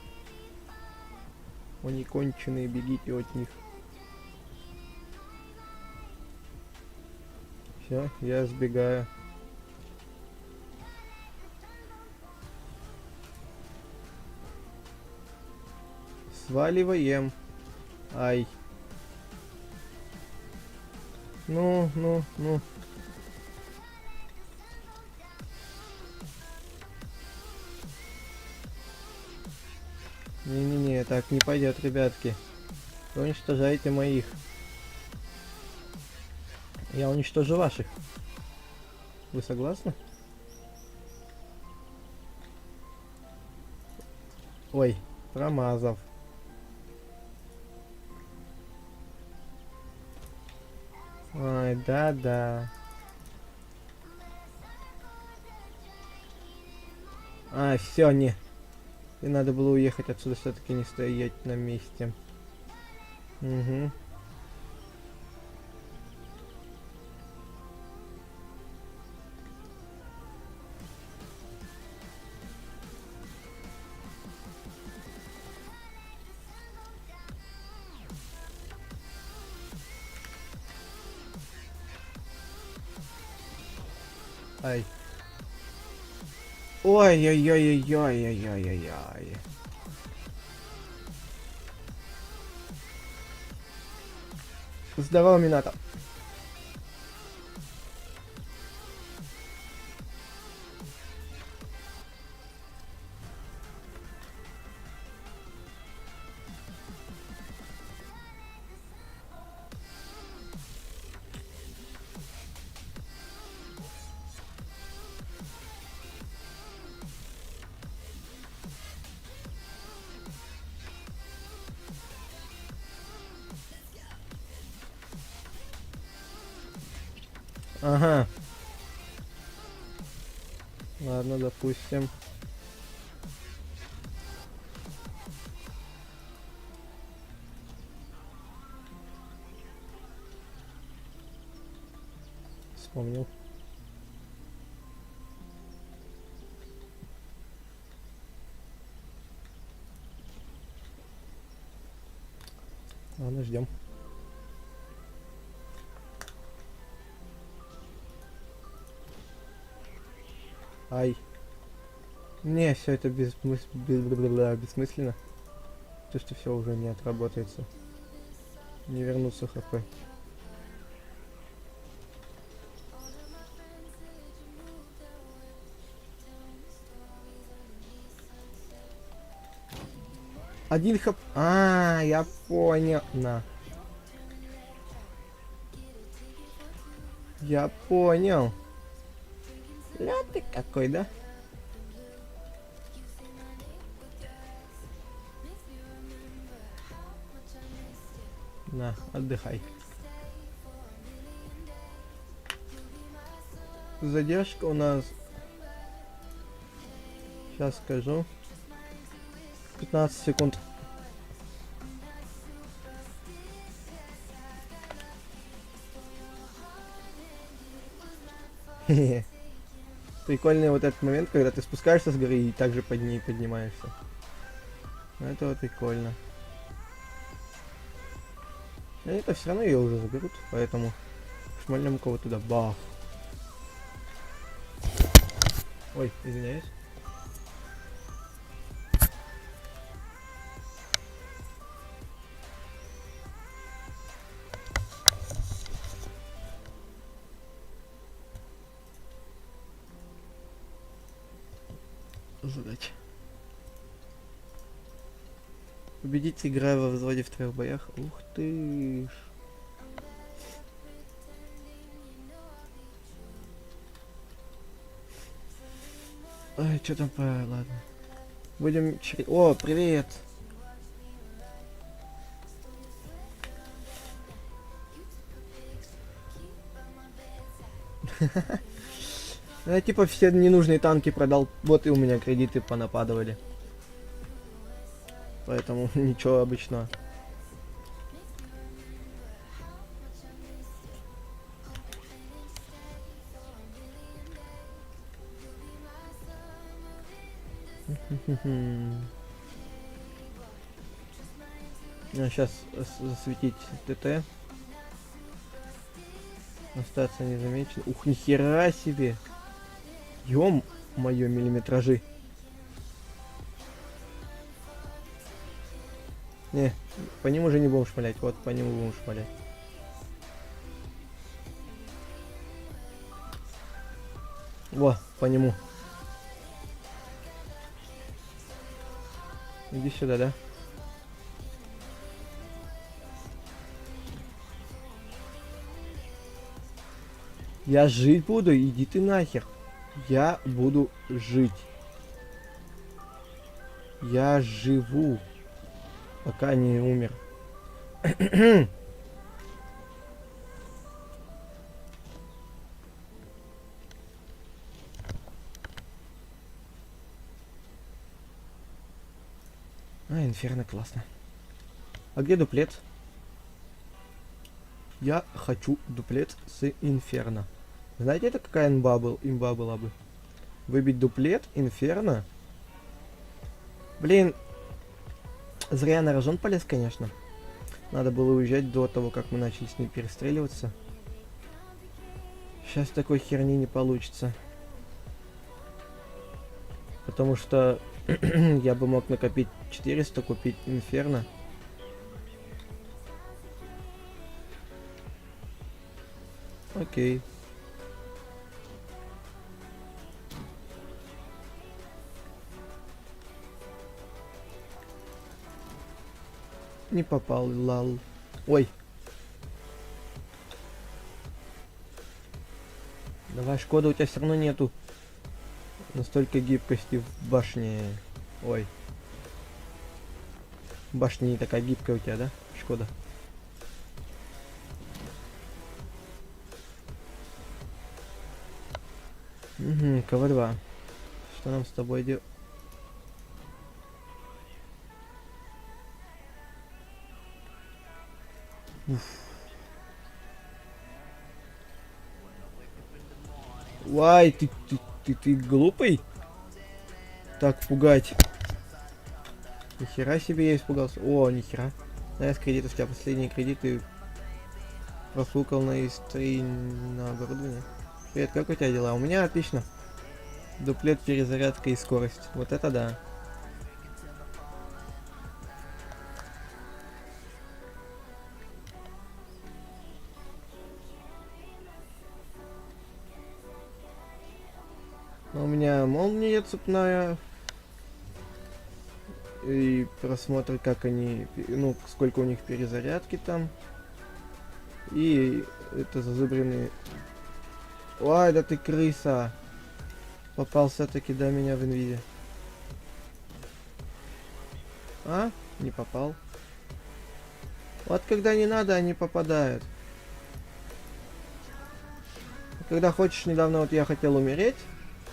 Они конченые, бегите от них. Все, я сбегаю. Сваливаем. Ай. Ну. Не-не-не, так не пойдет, ребятки. Вы уничтожаете моих. Я уничтожу ваших. Вы согласны? Ой, промазав. Ой, да-да. А, все, не. И надо было уехать отсюда, все-таки не стоять на месте. Угу. Ай. Ой-ой-ой-ой-ой-ой-ой-ой. Здорово, Минато. Ага. Ладно, допустим. Вспомнил. Ладно, ждем. Ай. Не, все это бессмысленно. То, что все уже не отработается. Не вернуться хп. Один хп. А, я понял. На. Я понял. Ля ты какой, да? На, отдыхай. Задержка у нас. Сейчас скажу. 15 секунд. Хе-хе. Прикольный вот этот момент, когда ты спускаешься с горы и также под ней поднимаешься. Это вот прикольно. И это все равно ее уже заберут, поэтому шмальнем кого туда. Бах. Ой, извиняюсь. задача. Победить, играя во взводе в 3 боях. Ух ты ж. Ой, что там по... Ладно. Будем... О, привет! Я типа все ненужные танки продал. Вот и у меня кредиты понападывали. Поэтому ничего обычного. Сейчас засветить ТТ. Остаться незамеченным. Ух, нихера себе! Ё-моё, миллиметражи. Не, по ним уже не будем шмалять. Вот по ним будем шмалять. Во, по нему. Иди сюда, да? Я жить буду, иди ты нахер. Я буду жить. Я живу. Пока не умер. Инферно классно. А где дуплет? Я хочу дуплет с Инферно. Знаете, это какая имба была бы? Выбить дуплет, Инферно. Блин, зря я на рожон полез, конечно. Надо было уезжать до того, как мы начали с ним перестреливаться. Сейчас такой херни не получится. Потому что я бы мог накопить 400, купить Инферно. Окей. Не попал, лал. Ой. Давай, Шкода, у тебя все равно нету настолько гибкости в башне. Ой. Башня не такая гибкая у тебя, да, Шкода? Угу, КВ-2. Что нам с тобой делать? Вай, ты глупый? Так пугать. Нихера себе я испугался. О, нихера. С кредитов у тебя последние кредиты профукал на ИС-3 на оборудование. Привет, как у тебя дела? У меня отлично. Дуплет, перезарядка и скорость. Вот это да. У меня молния цепная. И просмотр, как они, ну, сколько у них перезарядки там. И это зазубренные. Ой, да ты крыса. Попался таки до меня в инвиде. А? Не попал. Вот когда не надо, они попадают. Когда хочешь, недавно вот я хотел умереть.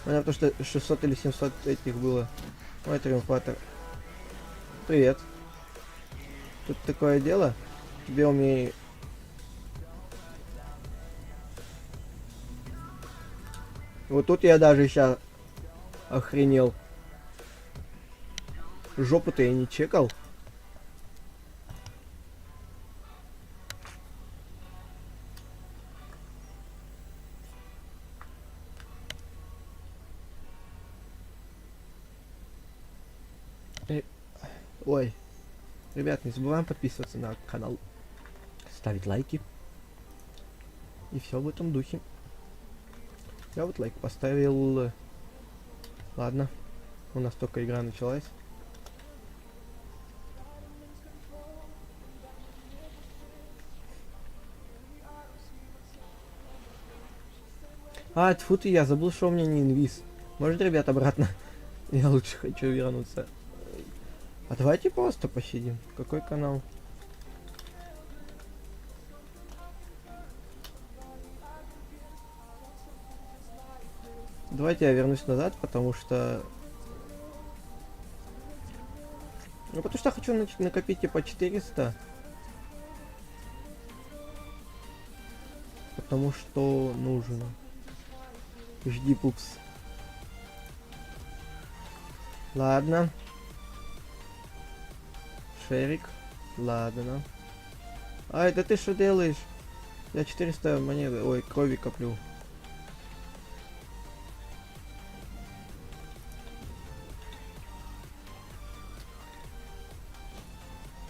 Потому что 600 или 700 этих было. Ой, триумфатор. Привет. Тут такое дело. Тебе умею. Вот тут я даже сейчас охренел. Жопу-то я не чекал. Ой. Ребят, не забываем подписываться на канал. Ставить лайки. И все в этом духе. Я вот лайк поставил. Ладно. У нас только игра началась. А, тьфу ты, я забыл, что у меня не инвиз. Может, ребят, обратно? Я лучше хочу вернуться. А давайте просто посидим. Какой канал? Давайте я вернусь назад, потому что... Ну, потому что я хочу накопить типа 400. Потому что нужно. Жди, пупс. Ладно. Шерик. Ладно. А, это ты что делаешь? Я 400 монет, ой, крови коплю.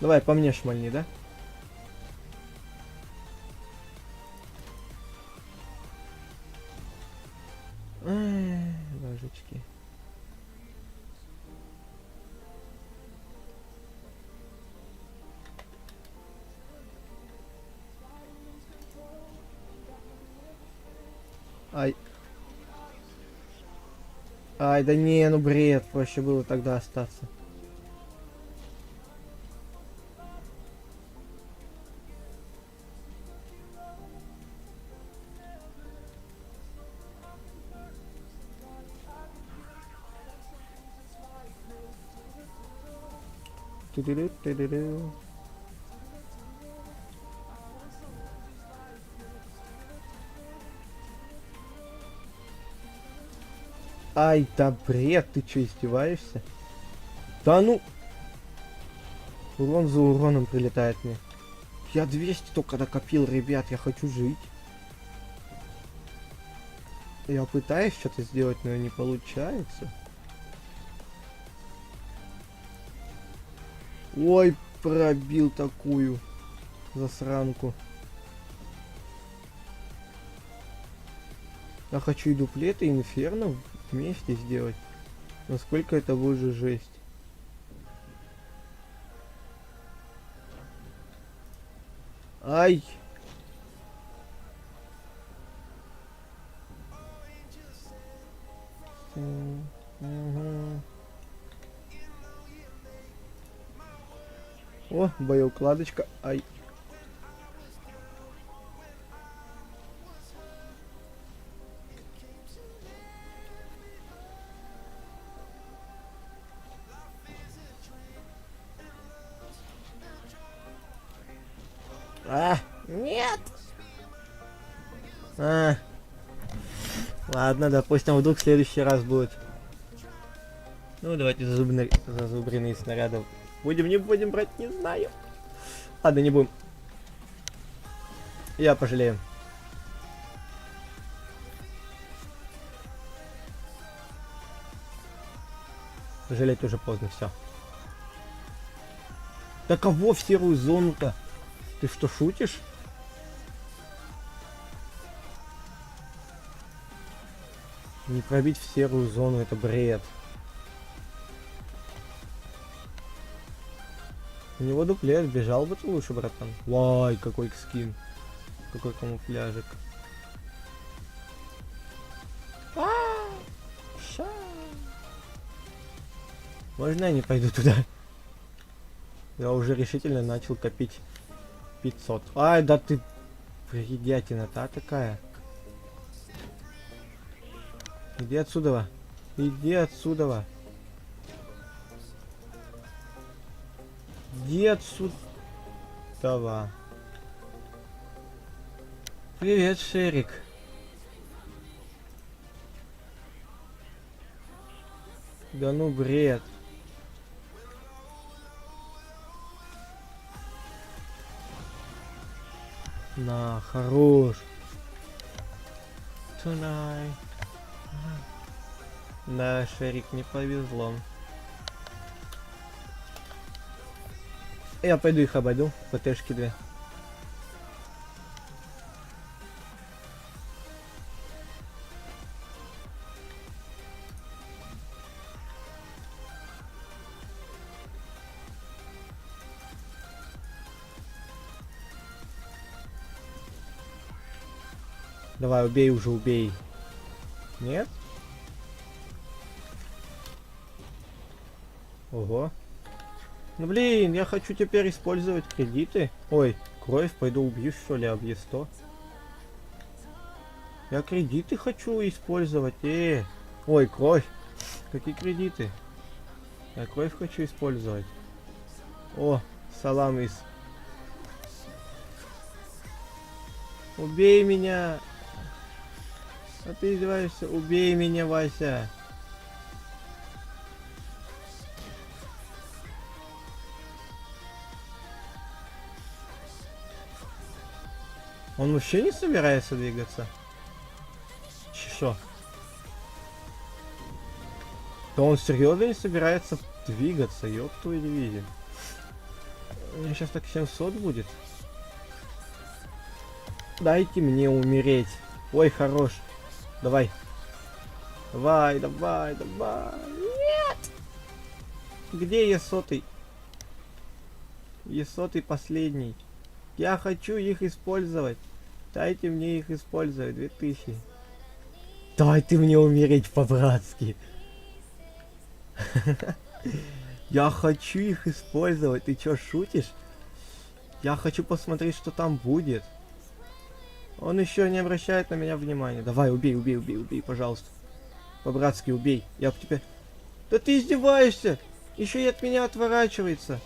Давай, по мне шмальни, да? Ай, божечки. Ай. Ай, да не, ну бред, проще было тогда остаться. Ту-ду-ду-ду-ду-ду. Ай, да бред, ты чё, издеваешься? Да ну! Урон за уроном прилетает мне. Я 200 только накопил, ребят, я хочу жить. Я пытаюсь что-то сделать, но не получается. Ой, пробил такую засранку. Я хочу и дуплет, и инферно вместе сделать. Насколько это будет же жесть. Ай! Угу. О, боеукладочка. Ай. А, нет! А, ладно, допустим, вдруг в следующий раз будет. Ну, давайте зазубренные снаряды. Будем, не будем брать, не знаю. Ладно, не будем. Я пожалею. Жалеть уже поздно, все. Да кого в серую зону-то? Ты что, шутишь? Не пробить в серую зону, это бред. У него дуплет, бежал бы ты лучше, братан. Вай, какой скин. Какой камуфляжик. Можно я не пойду туда? Я уже решительно начал копить 500. Ай, да ты бредятина-то такая. Иди отсюда. Иди отсюда. Иди отсюда. Привет, Шерик. Да ну бред. На, хорош. Tonight. Да, Шерик, не повезло. Я пойду их обойду. ПТшки 2. Давай, убей уже, убей. Нет? Ого. Ну блин, я хочу теперь использовать кредиты. Ой, кровь, пойду убью, что ли, об Е100. Я кредиты хочу использовать, Ой, кровь. Какие кредиты? Я кровь хочу использовать. О, салам из. Убей меня. А ты издеваешься? Убей меня, Вася. Он вообще не собирается двигаться? Что? Да он серьезно не собирается двигаться, ёб твою дивизию. У меня сейчас так 700 будет. Дайте мне умереть. Ой, хорош. Давай. Давай, давай, давай. Нет! Где Е100? Е100 последний. Я хочу их использовать. Дайте мне их использовать. 2000. Дайте мне умереть по-братски. Я хочу их использовать. Ты чё, шутишь? Я хочу посмотреть, что там будет. Он еще не обращает на меня внимания. Давай, убей, убей, убей, убей, пожалуйста. По-братски убей. Я бы тебя... Да ты издеваешься! Еще и от меня отворачивается.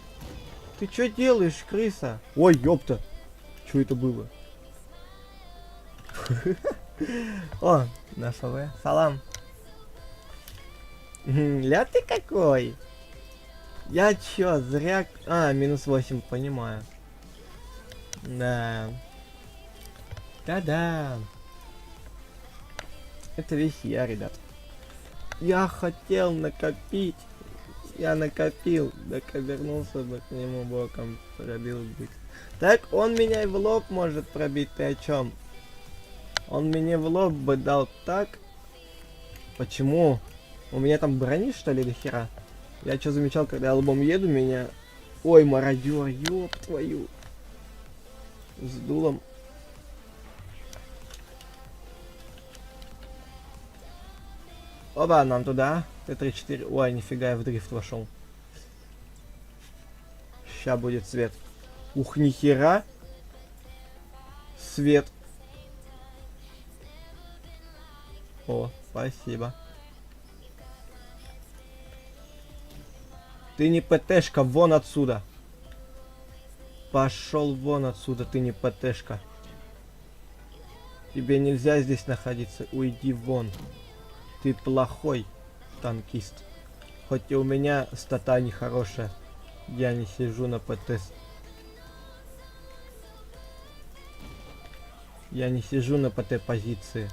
Ты что делаешь, крыса? Ой, ёпта. Что это было? О, на ФВ. Салам. Ля ты какой? Я чё, зря... А, минус 8, понимаю. Да. Да-да. Это вещь я, ребят. Я хотел накопить. Я накопил. Так обернулся бы к нему боком. Пробил бы. Так он меня и в лоб может пробить. Ты о чем? Он мне в лоб бы дал так. Почему? У меня там брони, что ли, до хера? Я что замечал, когда я лбом еду, меня... Ой, мародер, ёб твою. С дулом. Оба, нам туда. Т-34. Ой, нифига, я в дрифт вошел. Ща будет свет. Ух, нихера. Свет. О, спасибо. Ты не ПТшка, вон отсюда. Пошел вон отсюда, ты не ПТшка. Тебе нельзя здесь находиться, уйди вон. Ты плохой танкист. Хоть и у меня стата нехорошая. Я не сижу на ПТ. Я не сижу на ПТ позиции.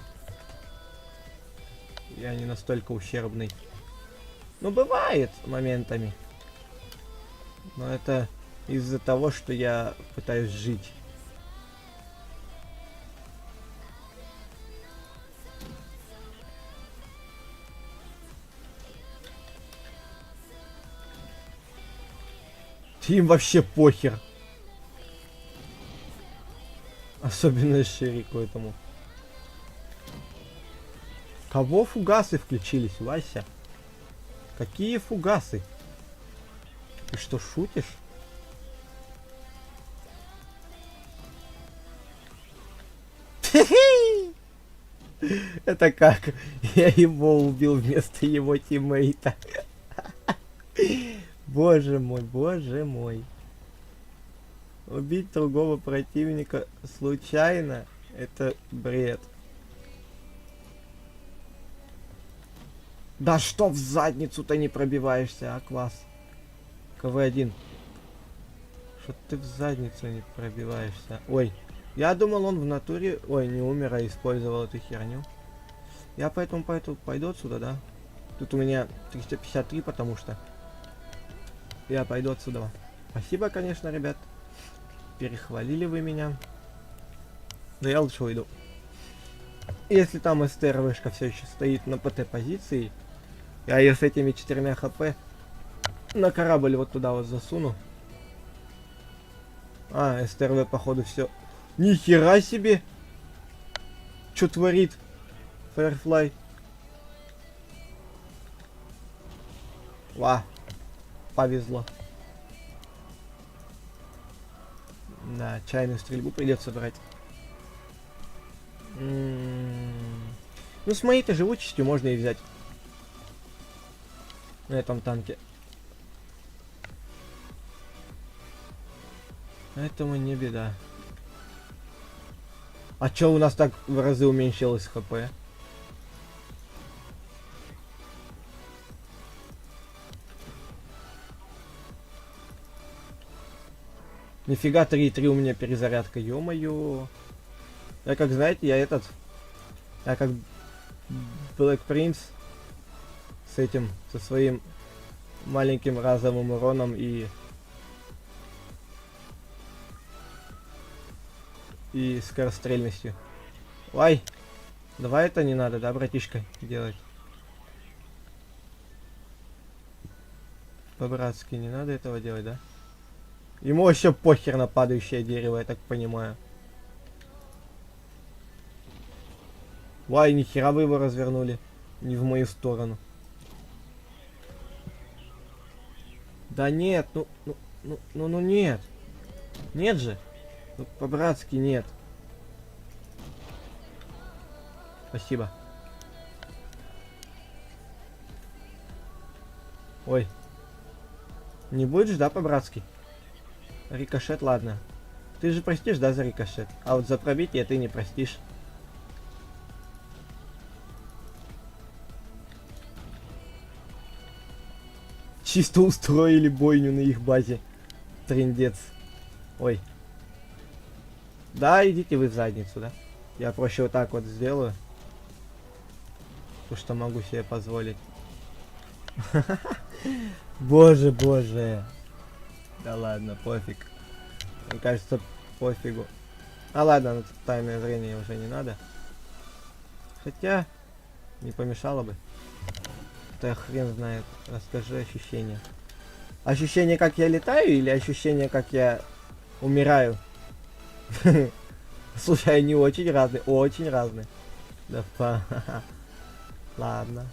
Я не настолько ущербный. Ну, бывает моментами. Но это из-за того, что я пытаюсь жить. Им вообще похер. Особенно Ширику этому. Кого фугасы включились, Вася? Какие фугасы? Ты что, шутишь? Это как? Я его убил вместо его тиммейта. Боже мой, боже мой. Убить другого противника случайно — это бред. Да что в задницу-то не пробиваешься, а, класс? КВ-1. Что ты в задницу не пробиваешься? Ой, я думал, он в натуре... Ой, не умер, а использовал эту херню. Я поэтому пойду отсюда, да? Тут у меня 353, потому что... Я пойду отсюда. Спасибо, конечно, ребят. Перехвалили вы меня. Но я лучше уйду. Если там СТРВшка все еще стоит на ПТ позиции, я ее с этими 4 хп на корабль вот туда вот засуну. А, СТРВ походу все. Нихера себе! что творит? Firefly. Ва. Повезло. Да, чайную стрельбу придется брать. Ну, с моей-то живучестью можно и взять. На этом танке. Поэтому не беда. А чё у нас так в разы уменьшилось хп? Нифига 3,3 у меня перезарядка, ё-моё. Я как, знаете, я как Black Prince с этим, со своим маленьким разовым уроном и скорострельностью. Ой, давай это не надо, да, братишка, делать? По-братски не надо этого делать, да? Ему вообще похер на падающее дерево, я так понимаю. Ой, нихера вы его развернули. Не в мою сторону. Да нет, ну нет. Нет же. Ну, по-братски нет. Спасибо. Ой. Не будешь, да, по-братски? Рикошет, ладно. Ты же простишь, да, за рикошет? А вот за пробитие ты не простишь. Чисто устроили бойню на их базе. Трындец. Ой. Да, идите вы в задницу, да? Я проще вот так вот сделаю. То, что могу себе позволить. Боже, боже. Да ладно, пофиг. Мне кажется, пофигу. А ладно, ну, тайное зрение уже не надо. Хотя, не помешало бы. Да хрен знает. Расскажи ощущения. Ощущение, как я летаю, или ощущение, как я умираю? Слушай, они очень разные, очень разные. Да па. Ладно.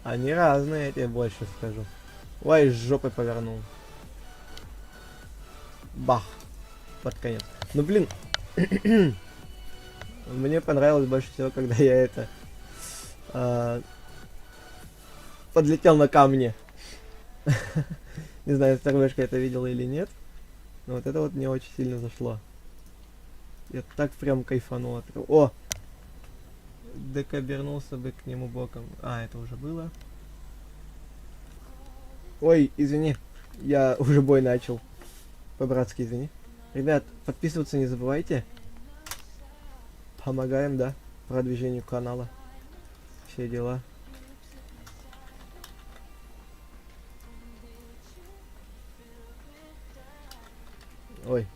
Они разные, я тебе больше скажу. Ой, с жопой повернул. Бах. Под конец. Ну блин. Мне понравилось больше всего, когда я это... подлетел на камни. Не знаю, старвешка это видела или нет. Но вот это вот мне очень сильно зашло. Я так прям кайфанул от этого. О! Так обернулся бы к нему боком. А, это уже было. Ой, извини. Я уже бой начал. По-братски, извини. Ребят, подписываться не забывайте. Помогаем, да, продвижению канала. Все дела. Ой.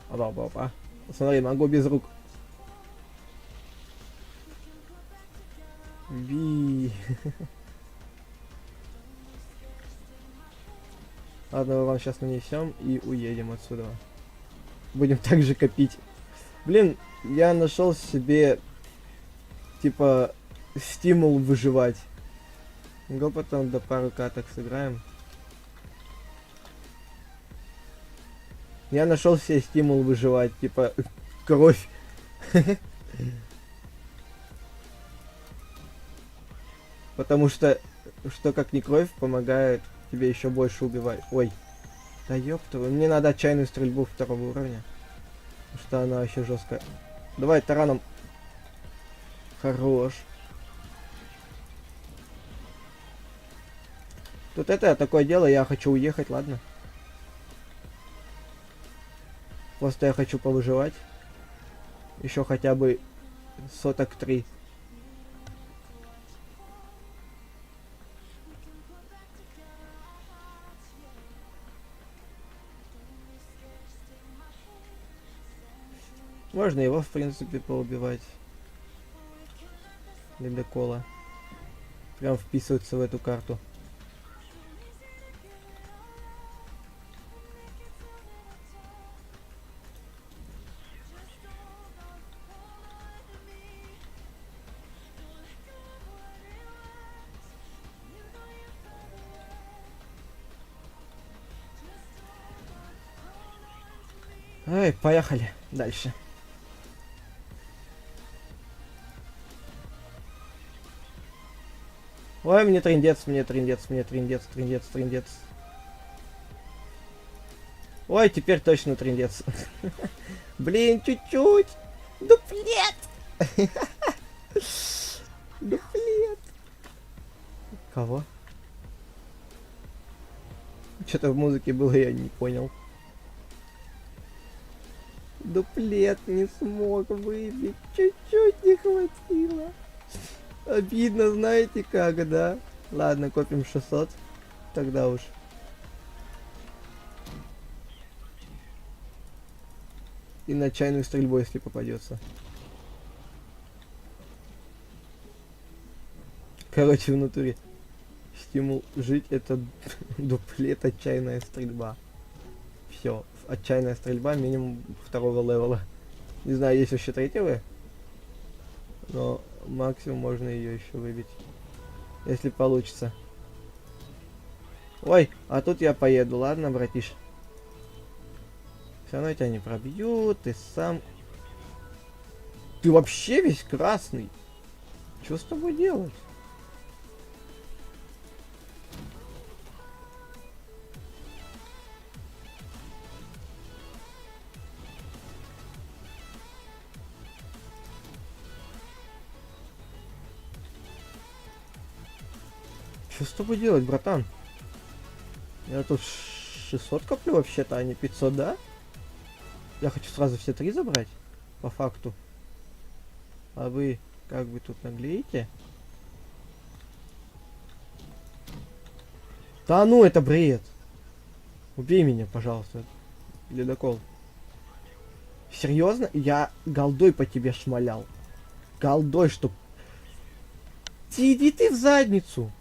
Опа. Смотри, могу без рук. Ви. Ладно, мы вам сейчас нанесем и уедем отсюда. Будем также копить. Блин, я нашел себе типа стимул выживать. Го потом до пару каток сыграем. Я нашел себе стимул выживать, типа кровь. Потому что как ни кровь помогает тебе еще больше убивать. Ой. Да ёпта, мне надо отчаянную стрельбу второго уровня. Потому что она вообще жесткая. Давай тараном. Хорош. Тут это такое дело, я хочу уехать, ладно? Просто я хочу повыживать. Еще хотя бы соток 3. Можно его, в принципе, поубивать. Ледокола. Прям вписываться в эту карту. Ай, поехали дальше. Ой, мне трындец, мне трындец, мне трындец, трындец, трындец. Ой, теперь точно трындец. Блин, чуть-чуть. Дуплет. Дуплет. Кого? Что-то в музыке было, я не понял. Дуплет не смог выбить. Чуть-чуть не хватило. Обидно, знаете как, да? Ладно, копим 600. Тогда уж. И на чайную стрельбу, если попадется. Короче, в натуре. Стимул жить — это дуплет, отчаянная стрельба. Все. Отчаянная стрельба минимум 2-го левела. Не знаю, есть вообще 3-го. Но максимум можно ее еще выбить. Если получится. Ой, а тут я поеду, ладно, братиш? Все равно тебя не пробьют, ты сам... Ты вообще весь красный. Что с тобой делать? Что с тобой делать, братан? Я тут 600 коплю вообще-то, а не 500, да? Я хочу сразу все 3 забрать, по факту. А вы как бы тут наглеете? Да ну, это бред. Убей меня, пожалуйста, ледокол. Серьезно? Я голдой по тебе шмалял. Голдой, чтоб... Иди ты в задницу.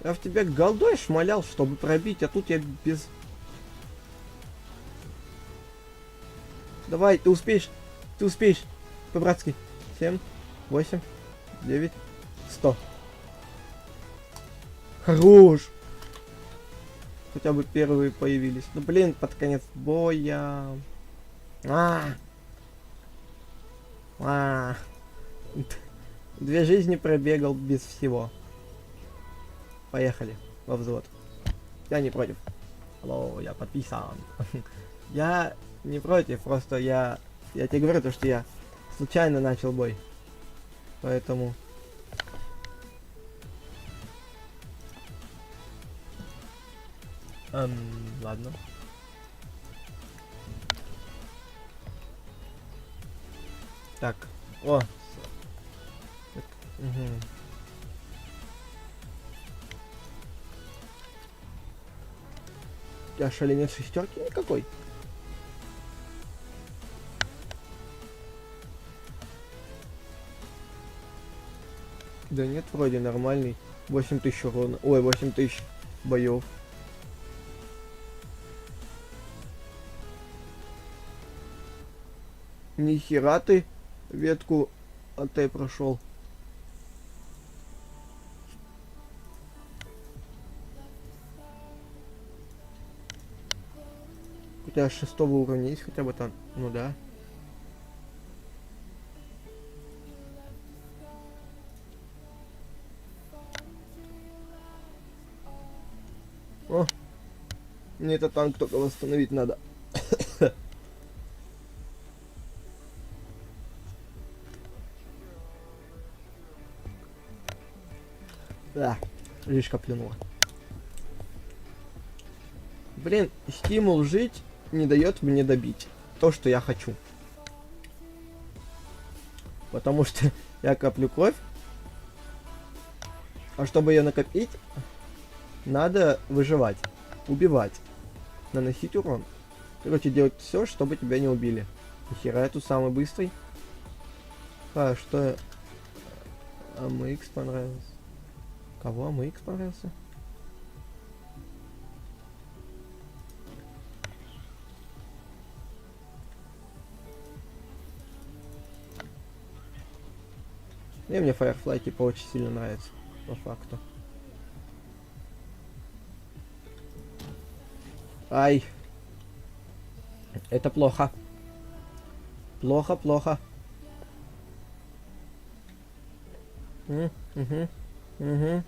Я в тебя голдой шмалял, чтобы пробить, а тут я без... Давай, ты успеешь, по-братски. 7, 8, 9, 100. Хорош. Хотя бы первые появились. Ну блин, под конец боя. Две жизни пробегал без всего. Поехали во взвод. Я не против. Алло, я подписан. Я не против, просто я тебе говорю, то, что я случайно начал бой. Поэтому... ладно. Так, о. Угу. У тебя что ли нет шестерки никакой? Да нет, вроде нормальный. 8000 урона. Ой, 8000 боев. Нихера ты ветку АТ прошел. У тебя 6 уровня есть хотя бы там? Ну да. О, мне этот танк только восстановить надо. Да, лишь плюнула. Блин, стимул жить не дает мне добить то, что я хочу. Потому что я коплю кровь. А чтобы ее накопить, надо выживать, убивать, наносить урон. Короче, делать все, чтобы тебя не убили. Нихера, я тут самый быстрый. А, что... АМХ понравился. Кого АМХ понравился? И мне Firefly типа очень сильно нравится, по факту. Ай. Это плохо. Плохо, плохо. Угу. Угу.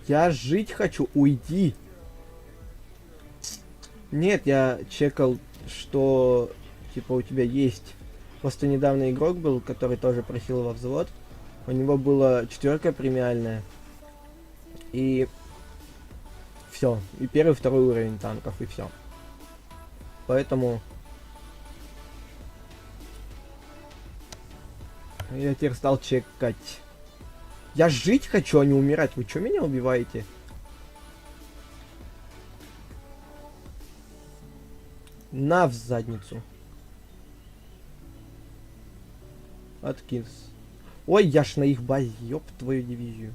Я жить хочу, уйди. Нет, я чекал, что типа у тебя есть. Просто недавно игрок был, который тоже просил во взвод. У него была 4 премиальная. И все. И первый, второй уровень танков, и все. Поэтому я теперь стал чекать. Я жить хочу, а не умирать. Вы что меня убиваете? На в задницу. Откинс. Ой, я ж на их базе, ёб твою дивизию.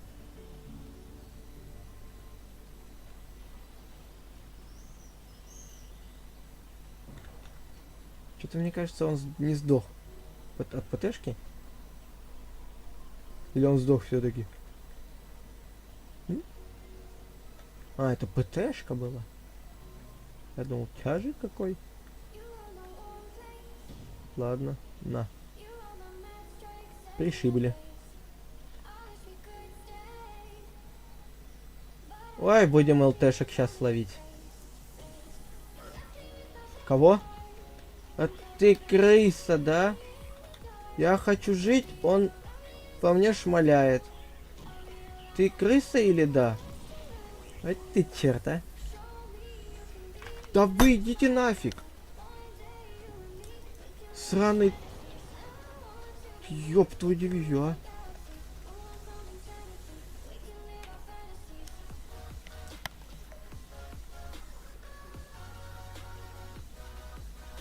Что-то мне кажется, он не сдох. От ПТшки? Или он сдох все-таки? А, это ПТшка была? Я думал, тяжик какой. Ладно, на. Пришибли. Ой, будем ЛТшек сейчас ловить. Кого? А ты крыса, да? Я хочу жить, он по мне шмаляет. Ты крыса или да? А ты черт, а? Да вы идите нафиг! Сраный... Ёб твою дивизию, а!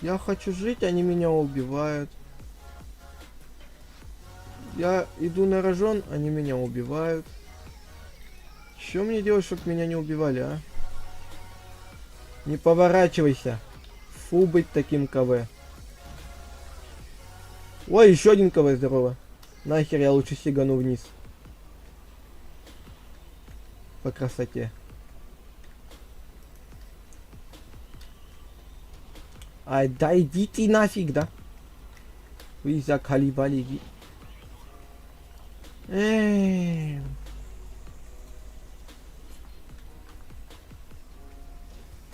Я хочу жить, они меня убивают. Я иду на рожон, они меня убивают. Что мне делать, чтобы меня не убивали, а? Не поворачивайся. Фу быть таким КВ. Ой, еще один КВ, здорово. Нахер, я лучше сигану вниз. По красоте. Ай, да идите нафиг, да? Вы заколебали.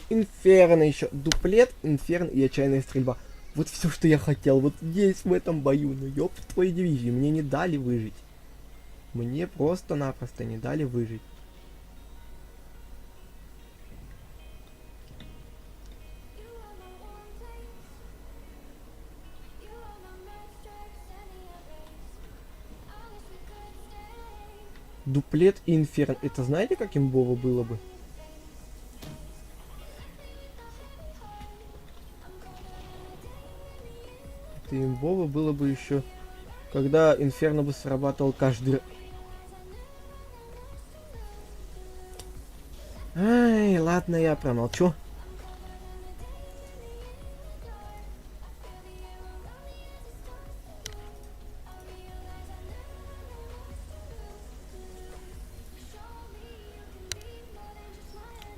Инферно еще. Дуплет, инферн и отчаянная стрельба. Вот все, что я хотел. Вот есть в этом бою. Ну ёб твою дивизию. Мне не дали выжить. Мне просто-напросто не дали выжить. Дуплет и инферн. Это знаете, как имбово было бы? Это имбово было бы еще, когда инферно бы срабатывал каждый... Ай, ладно, я промолчу.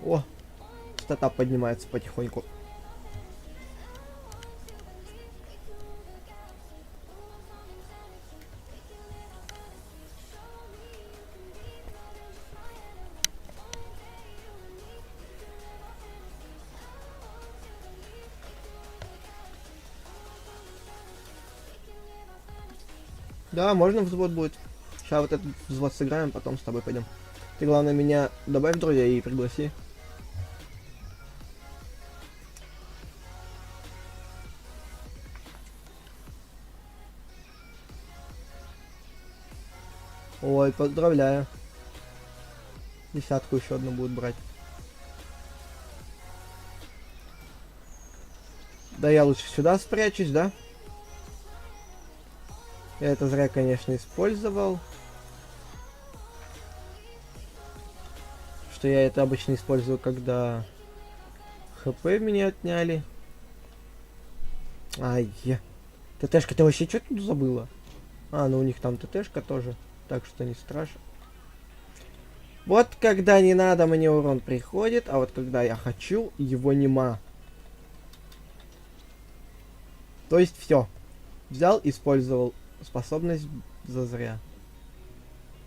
О, стата поднимается потихоньку. Да, можно взвод будет. Сейчас вот этот взвод сыграем, потом с тобой пойдем. Ты главное меня добавь в друзья и пригласи. Ой, поздравляю. Десятку еще одну будут брать. Да я лучше сюда спрячусь, да? Я это зря, конечно, использовал. Что я это обычно использую, когда ХП меня отняли. Ай, ТТшка, ты вообще что тут забыла? А, ну у них там ТТшка тоже, так что не страшно. Вот когда не надо, мне урон приходит, а вот когда я хочу, его нема. То есть все. Взял, использовал способность зазря.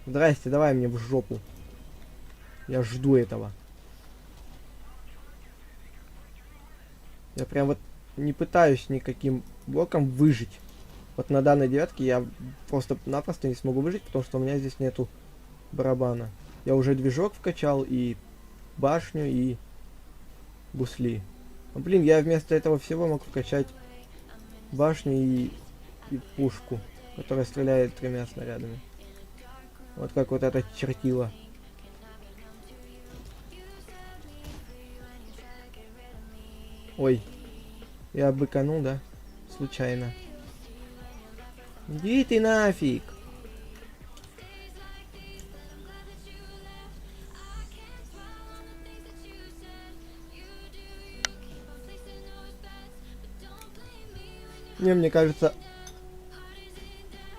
Здрасте, давай мне в жопу. Я жду этого. Я прям вот не пытаюсь никаким блоком выжить. Вот на данной девятке я просто-напросто не смогу выжить, потому что у меня здесь нету барабана. Я уже движок вкачал, и башню, и гусли. Ну, блин, я вместо этого всего мог вкачать башню и пушку, которая стреляет 3 снарядами. Вот как вот это чертило. Ой, я быканул, да? Случайно. Иди ты нафиг! Мне кажется,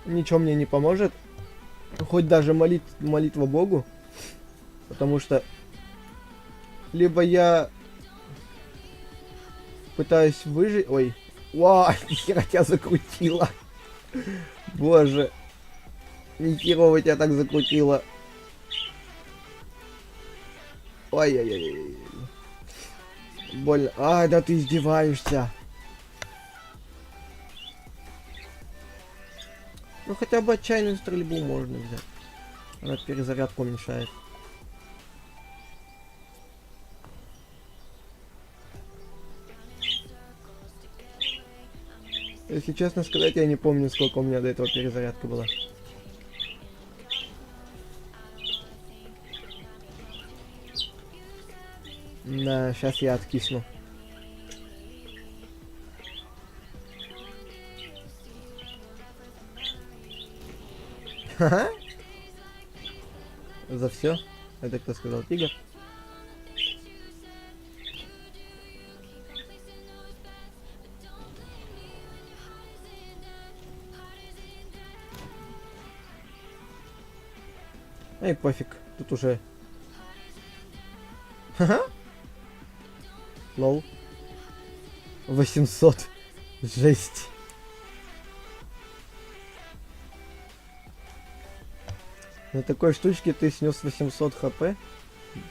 ничего мне не поможет. Хоть даже молитва Богу. Потому что либо я пытаюсь выжить... Ой. Вау, нихера тебя закрутило. Боже. Нихерово тебя так закрутило. Ой-ой-ой. Больно. А, да ты издеваешься. Ну хотя бы отчаянную стрельбу можно взять. Она перезарядку мешает. Если честно сказать, я не помню, сколько у меня до этого перезарядка была. Да, сейчас я откисну. Ха-ха. За все. Это кто сказал? Тигр? Эй, пофиг. Тут уже... Ха-ха. Лол. 800. Жесть. На такой штучке ты снес 800 хп?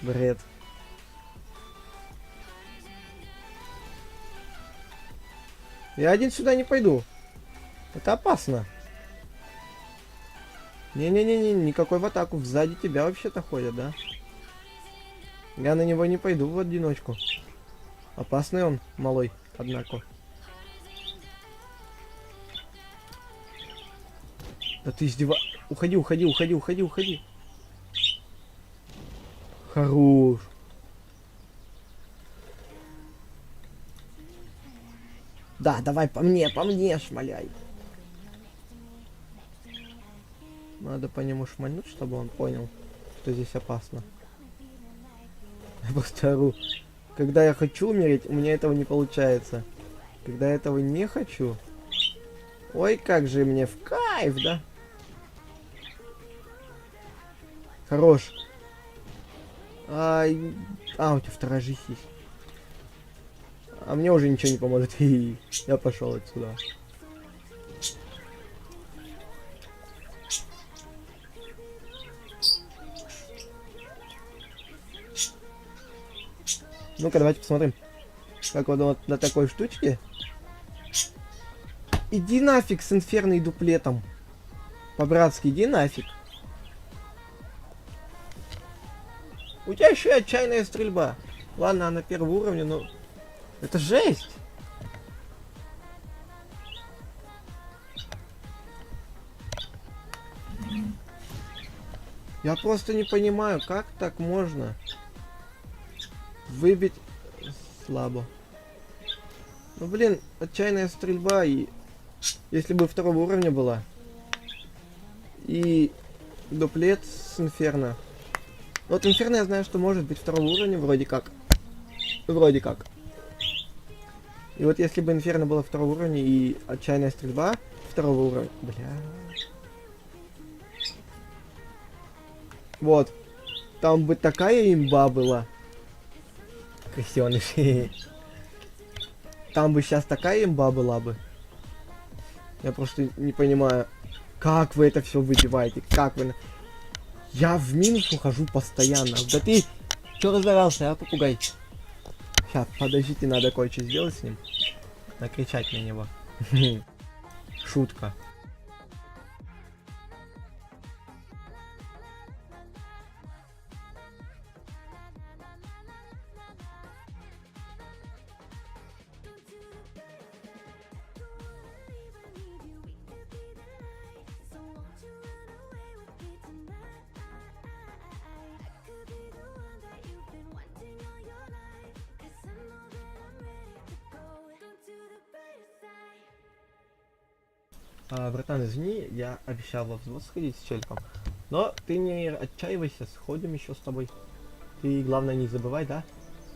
Бред. Я один сюда не пойду. Это опасно. Не-не-не-не, никакой в атаку. Сзади тебя вообще-то ходят, да? Я на него не пойду в одиночку. Опасный он, малой, однако. Да ты Уходи, уходи, уходи, уходи, уходи. Хорош. Да, давай по мне, шмаляй. Надо по нему шмальнуть, чтобы он понял, что здесь опасно. Я просто ору. Когда я хочу умереть, у меня этого не получается. Когда я этого не хочу... Ой, как же мне в кайф, да? Хорош. Ай... А, у тебя вторая жизнь есть. А мне уже ничего не поможет. Я пошел отсюда. Ну-ка, давайте посмотрим. Как вот на такой штучке. Иди нафиг с инферной дуплетом. По-братски, иди нафиг. У тебя еще и отчаянная стрельба. Ладно, она первого уровня, но... Это жесть! Я просто не понимаю, как так можно выбить слабо. Ну блин, отчаянная стрельба, и если бы второго уровня была, и дуплет с инферно. Вот инферно я знаю, что может быть второго уровня, вроде как. Вроде как. И вот если бы инферно было второго уровня и отчаянная стрельба второго уровня. Бля. Вот. Там бы такая имба была. Крестёныш. Там бы сейчас такая имба была бы. Я просто не понимаю, как вы это все выбиваете, как вы... Я в минус ухожу постоянно. Да ты... Чё разорался, а, попугай? Сейчас, подождите, надо кое-что сделать с ним. Накричать на него. Шутка. Братан, извини, я обещал во взвод сходить с челиком. Но ты не отчаивайся, сходим еще с тобой. Ты, главное, не забывай, да?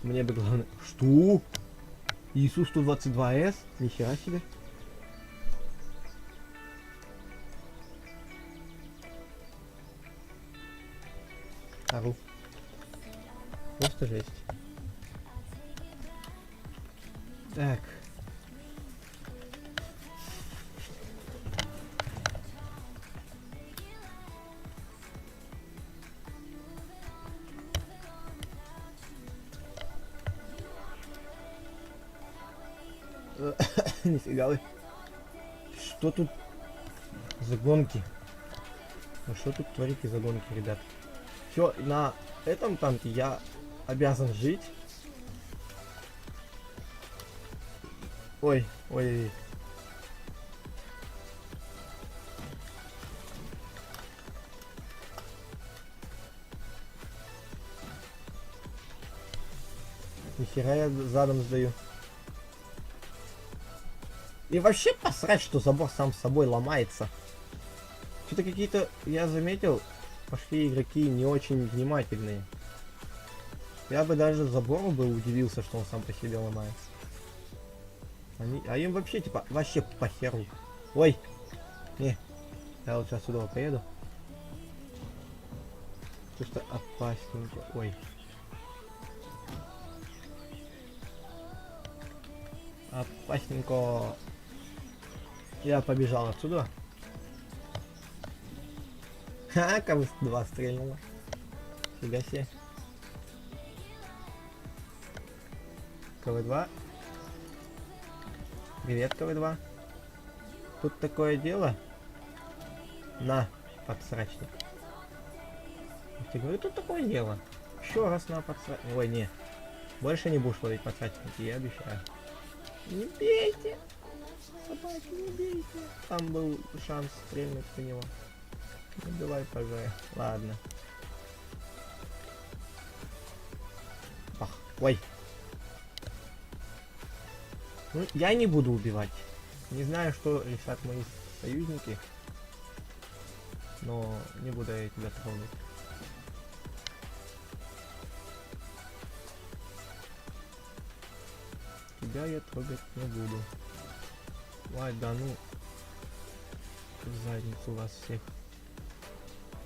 Мне бы главное... Что? Иисус 122С? Нихера себе. Ору. Просто жесть. Так. Нифига вы. Что тут за гонки? Ну что тут творите за гонки, ребят? Все, на этом танке я обязан жить. Ой, ой. Нихера я задом сдаю. И вообще посрать, что забор сам с собой ломается. Что-то какие-то, я заметил, пошли игроки не очень внимательные. Я бы даже забору бы удивился, что он сам по себе ломается. А им вообще, типа, вообще по херу. Ой! Не, я вот сейчас сюда поеду. Просто опасненько. Ой. Опасненько. Я побежал отсюда. Ха, КВ-2 стрельнула. Фига себе. КВ-2. Привет, КВ-2. Тут такое дело. На, подсрачник. Я тебе говорю, тут такое дело. Еще раз на подсрачник. Ой, не. Больше не будешь ловить подсрачники, я обещаю. Не бейте! Собаки, не бейте! Там был шанс стрельнуть по него. Ну давай, пожалуй. Ладно. Ах, ой. Ну, я не буду убивать. Не знаю, что решат мои союзники. Но не буду я тебя трогать. Тебя я трогать не буду. Ой, да ну. В задницу вас всех.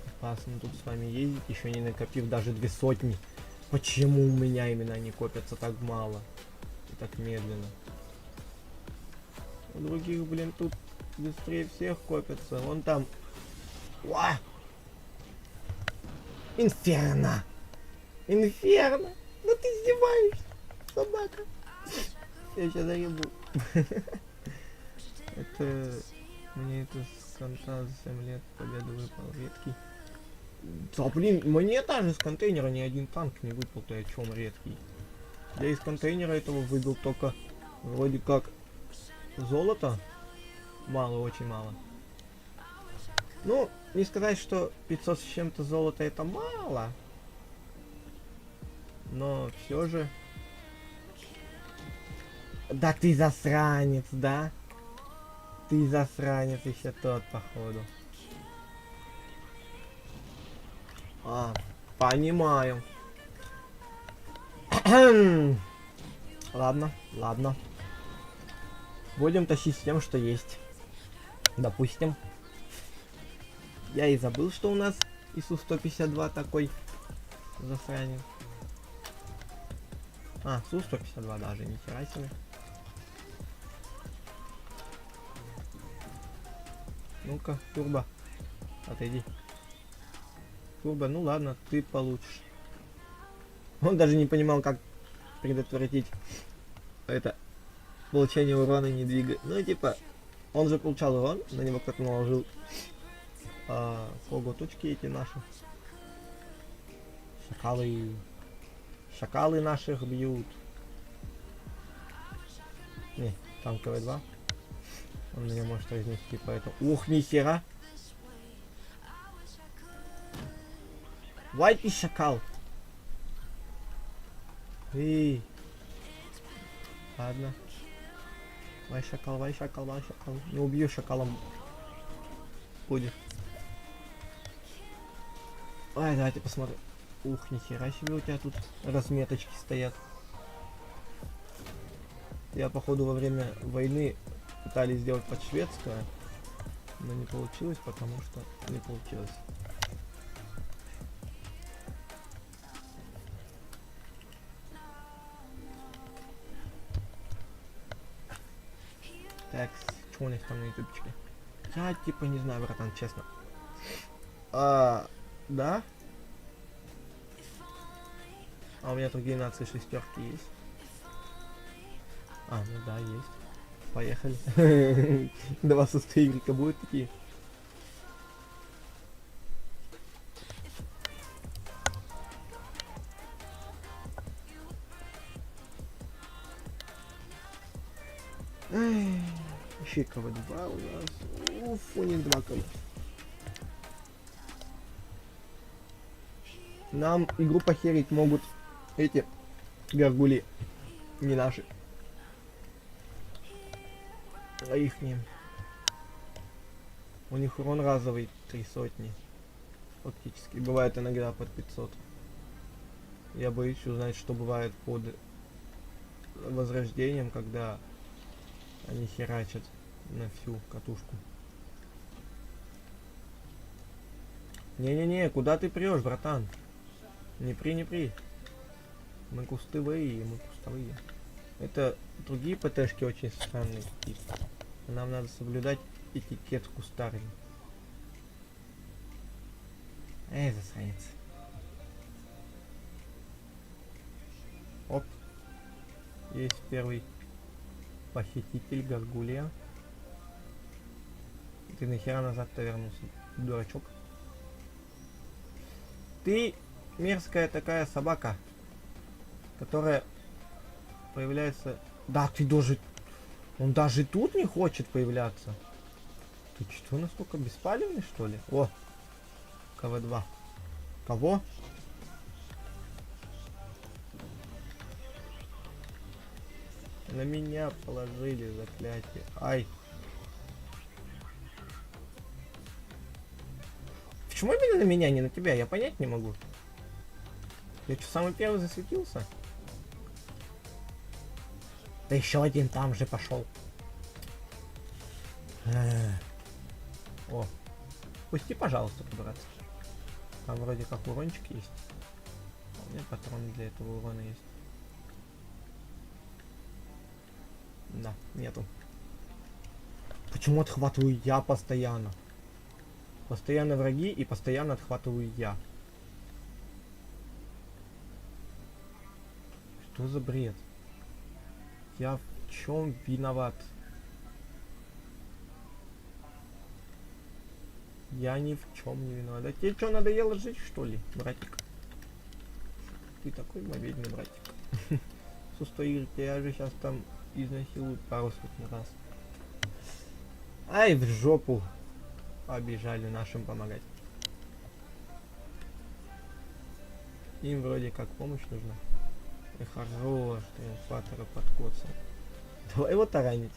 Опасно тут с вами ездить, еще не накопив даже 200. Почему у меня именно они копятся так мало? И так медленно. У других, блин, тут быстрее всех копятся. Вон там. Уа! Инферно! Инферно! Ну ты издеваешься, собака! Я сейчас заебу. Это... Мне это с конта за 7 лет победы выпал редкий. Да блин, мне даже с контейнера ни один танк не выпал, то о чем редкий. Я из контейнера этого выбил только вроде как золото. Мало, очень мало. Ну, не сказать, что 500 с чем-то золота это мало. Но все же... Да ты засранец, да? Ты засранец еще тот, походу. А, понимаю. Ладно, ладно. Будем тащить с тем, что есть. Допустим. Я и забыл, что у нас ИСУ-152 такой засранец. А, Су-152 даже, нихера себе. Ну-ка, Турбо, отойди. Турбо, ну ладно, ты получишь. Он даже не понимал, как предотвратить это получение урона, не двигая. Ну, типа, он же получал урон, на него кто-то наложил фого-тучки эти наши. Шакалы. Шакалы наших бьют. Не, там КВ-2. Он меня может разнести, поэтому... Ух, нихера! Вай ты шакал! Эй! Ладно. Вай шакал, вай шакал, вай шакал. Не убью шакалом. Будет. Ай, давайте посмотрим. Ух, нихера себе у тебя тут разметочки стоят. Я, походу, во время войны пытались сделать под шведское, но не получилось, потому что не получилось. Так, что у них там на ютубчике? Я типа не знаю, братан, честно. Да? А у меня другие нации шестерки есть. А, ну да, есть. Поехали. Два сустые игрека будут такие. Еще КВ-2 у нас. Уф, у них 2 КВ. Нам игру похерить могут эти гаргули. Не наши. А их не. У них урон разовый 300. Фактически. Бывает иногда под 500. Я боюсь узнать, что бывает под возрождением, когда они херачат на всю катушку. Не-не-не, куда ты прешь, братан? Не при. Мы кустовые, мы кустовые. Это другие ПТшки очень странные какие-то. Нам надо соблюдать этикет кустарни. Засранец. Оп. Есть первый похититель Гаргулия. Ты нахера назад-то вернулся, дурачок? Ты мерзкая такая собака, которая появляется... Да, ты даже... Он даже тут не хочет появляться. Ты что, настолько беспалевный, что ли? О! КВ-2. Кого? На меня положили заклятие. Ай. Почему именно на меня, не на тебя? Я понять не могу. Я что, самый первый засветился? Да еще один там же пошел. О. Пусти, пожалуйста, братцы. Там вроде как урончик есть. У меня патроны для этого урона есть. Да, нету. Почему отхватываю я постоянно? Постоянно враги и постоянно отхватываю я. Что за бред? Я в чем виноват? Я ни в чем не виноват. Да тебе что, надоело жить, что ли, братик? Ты такой мобильный братик. С я же сейчас там изнасилую пару сотен раз. Ай, в жопу. Побежали нашим помогать. Им вроде как помощь нужна. И хорош, триумфатора подкоца. Давай его таранить.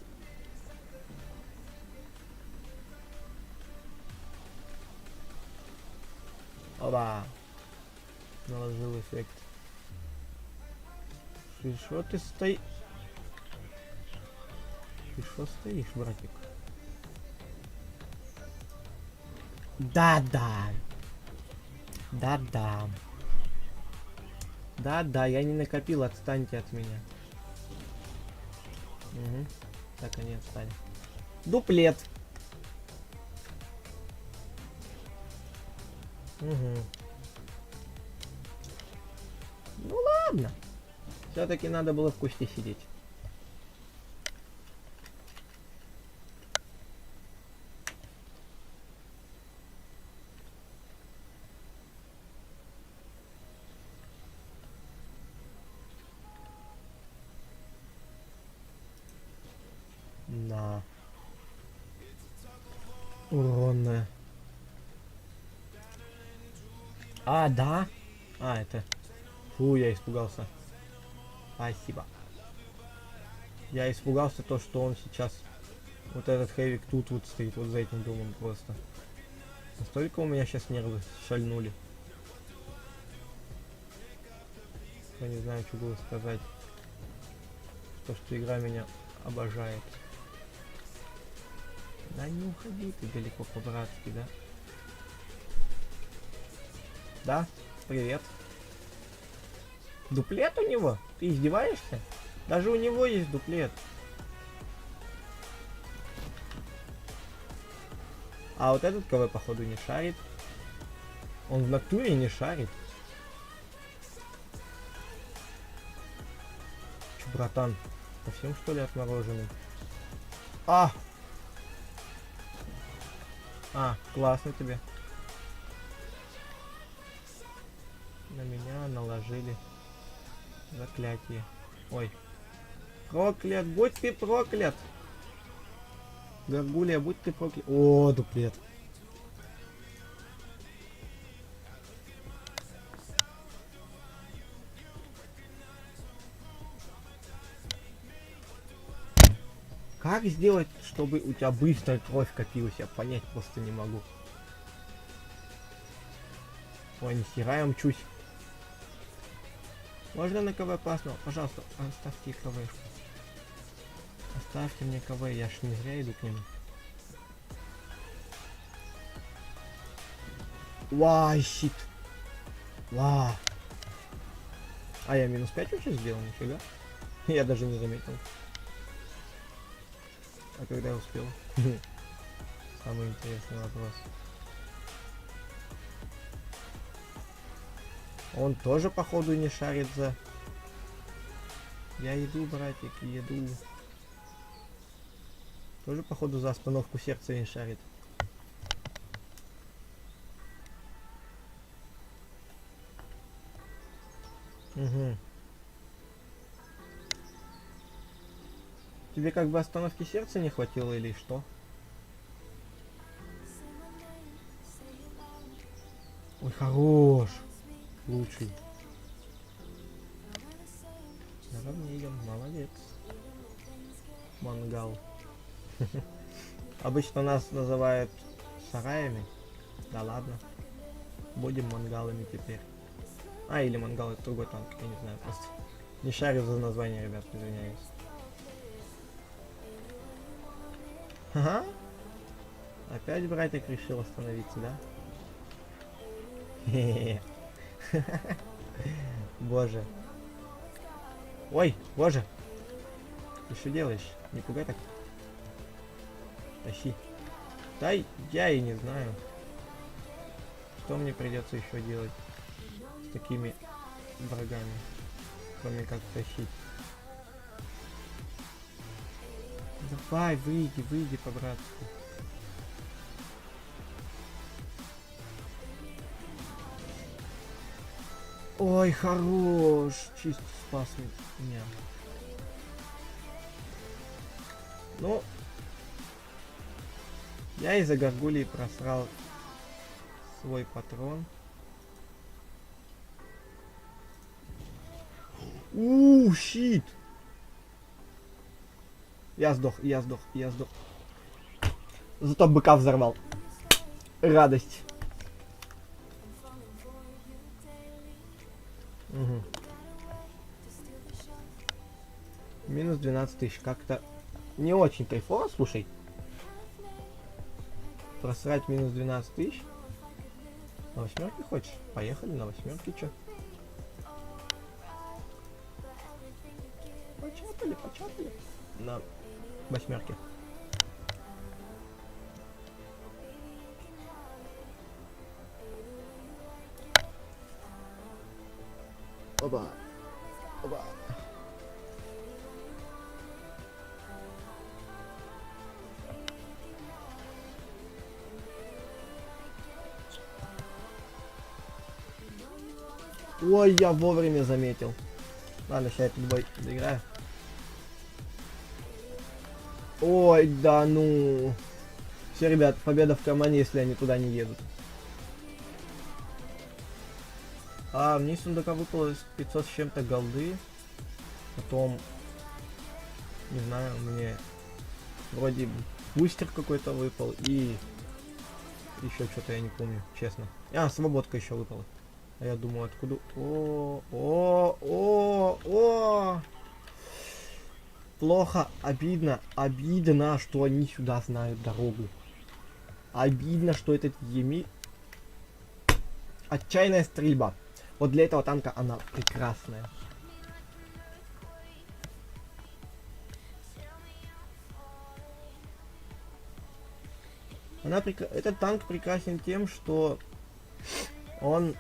Оба. Наложил эффект. И шо ты стоишь? Ты шо стоишь, братик? Да-да. Да-да. Да-да, я не накопил, отстаньте от меня. Угу. Так они отстали. Дуплет. Угу. Ну ладно. Все-таки надо было в кусте сидеть. Да. Уронная. А, да? А, это... Фу, я испугался. Спасибо. Я испугался то, что он сейчас... Вот этот Хэвик тут вот стоит, вот за этим домом просто. Настолько у меня сейчас нервы шальнули. Я не знаю, что было сказать. То, что игра меня обожает. Да не уходи ты далеко по-братски, да? Да, привет. Дуплет у него? Ты издеваешься? Даже у него есть дуплет. А вот этот КВ походу не шарит. Он в натуре не шарит. Че, братан, совсем что ли отмороженный? А! А, классно тебе. На меня наложили заклятие. Ой. Проклят, будь ты проклят. Горгулья, будь ты проклят. О, дуплет. Как сделать, чтобы у тебя быстро кровь копилась? Я понять просто не могу. Ой, нихера я мчусь. Можно на КВ паснул? Пожалуйста, оставьте КВ. Оставьте мне КВ, я ж не зря иду к нему. Вай, щит. Ва. А я минус 5 вообще сделал, нифига. Я даже не заметил. А когда я успел? Самый интересный вопрос. Он тоже походу не шарит за... Я иду, братик, еду. Тоже походу за остановку сердца не шарит. Угу. Тебе как бы остановки сердца не хватило или что? Ой, хорош. Лучший. Наравне идем, молодец. Мангал. Обычно нас называют сараями. Да ладно. Будем мангалами теперь. А, или мангал это другой танк, я не знаю, просто не шарю за название, ребят, извиняюсь. Ага. Опять братик решил остановиться, да? Боже. Ой, боже. Ты что делаешь? Не пугай так. Тащи. Да, я и не знаю. Что мне придется еще делать с такими врагами, кроме как тащить. Давай, выйди по-братски. Ой, хорош. Чисто спас меня. Ну, я из-за горгулей просрал свой патрон. Щит! Я сдох. Зато быка взорвал. Радость. Угу. Минус 12 тысяч. Как-то не очень кайфово, слушай. Просрать минус 12 тысяч. На восьмерке хочешь? Поехали на восьмерке, чё? Почапали. На восьмерке. Опа. Опа. Ой, я вовремя заметил. Ладно, сейчас этот бой доиграю. Ой, да ну. Все, ребят, победа в команде, если они туда не едут. А, мне из сундука выпало 500 с чем-то голды. Потом, не знаю, мне вроде бустер какой-то выпал и еще что-то я не помню, честно. А, свободка еще выпала. А я думаю, откуда... О. Плохо, обидно, что они сюда знают дорогу. Обидно, что этот Еми... Отчаянная стрельба. Вот для этого танка она прекрасная. Этот танк прекрасен тем, что он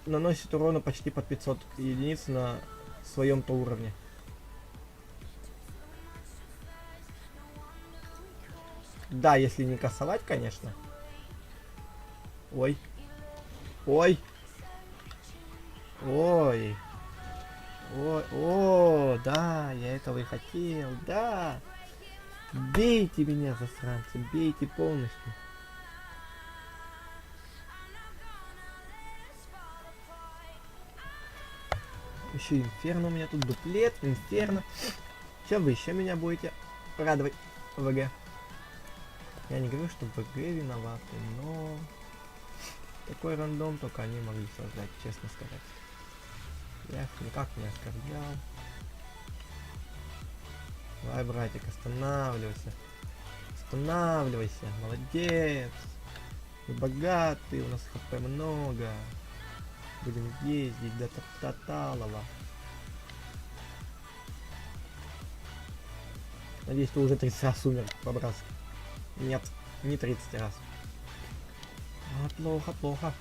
наносит урона почти под 500 единиц на своем-то уровне. Да, если не кассовать, конечно. Ой. Ой. Ой. Ой. О, да, я этого и хотел. Да. Бейте меня, засранцы. Бейте полностью. Еще инферно у меня тут, дуплет, инферно. Чем вы еще меня будете радовать, ВГ? Я не говорю, что ВГ виноваты, но такой рандом только они могли создать, честно сказать. Я их никак не оскорблял. Давай, братик, останавливайся. Останавливайся, молодец. Мы богатые, у нас хп много. Будем ездить до Таталова. Надеюсь, ты уже 30 раз умер, по-братски. Нет, не 30 раз. А, плохо, плохо.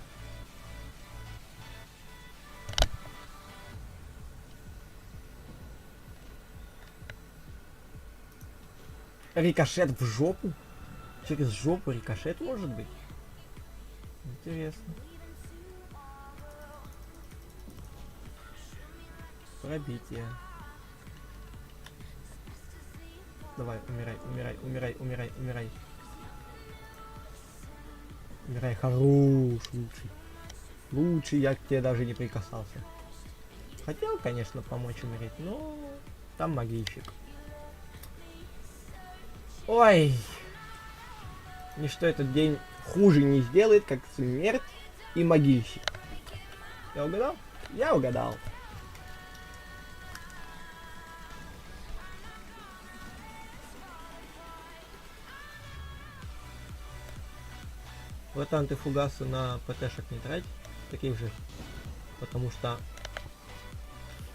Рикошет в жопу? Через жопу рикошет может быть? Интересно. Пробитие. Давай, умирай, умирай, умирай, умирай, умирай. Умирай, хорош, лучший. Лучший, я к тебе даже не прикасался. Хотел, конечно, помочь умереть, но там магийщик. Ой. Ничто этот день хуже не сделает, как смерть и могильщик. Я угадал? Я угадал. Вот антифугасы на ПТшек не трать, таких же, потому что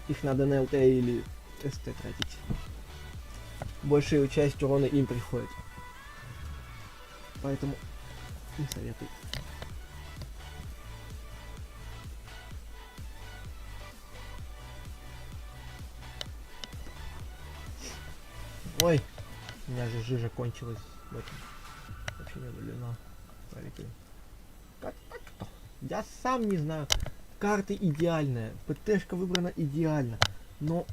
их надо на ЛТ или СТ тратить. Большая часть урона им приходит. Поэтому не советую. Ой, у меня же жижа кончилась в этом. Вообще не удалено. Как так-то? Я сам не знаю. Карта идеальная. ПТшка выбрана идеально. Но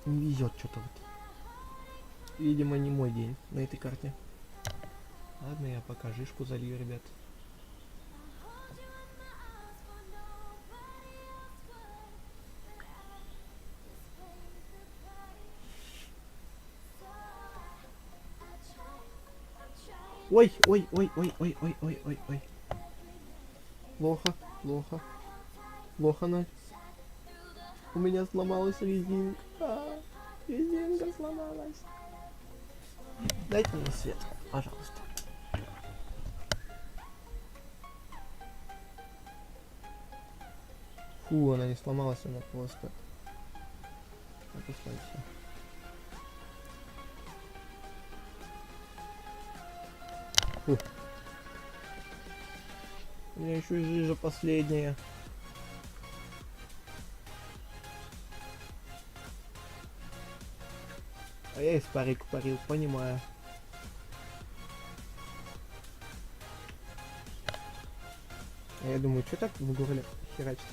не везет что-то вот. Видимо, не мой день на этой карте. Ладно, я пока жишку залью, ребят. Ой, ой, ой, ой, ой, ой, ой, ой, ой. Плохо, плохо. Плохо, Надь. У меня сломалась резинка. Резинка сломалась. Дайте мне свет, пожалуйста. Фу, она не сломалась, она просто... Опускай все. Фу. У меня еще жижа последняя. А я из парик парил, понимаю. А я думаю, что так в горле херачит?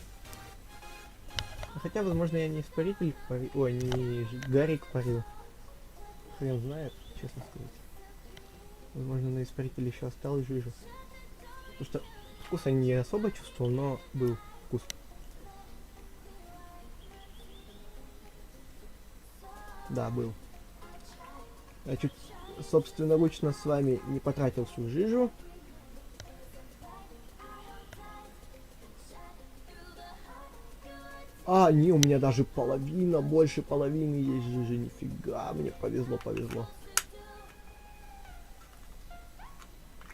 Хотя, возможно, я не испаритель парил. Ой, не Гарик парил. Хрен знает, честно сказать. Возможно, на испарителе еще осталось жижа. Потому что вкуса не особо чувствовал, но был вкус. Да, был. Я чуть собственноручно с вами не потратил всю жижу. А, не, у меня даже половина, больше половины есть жижи. Нифига, мне повезло, повезло.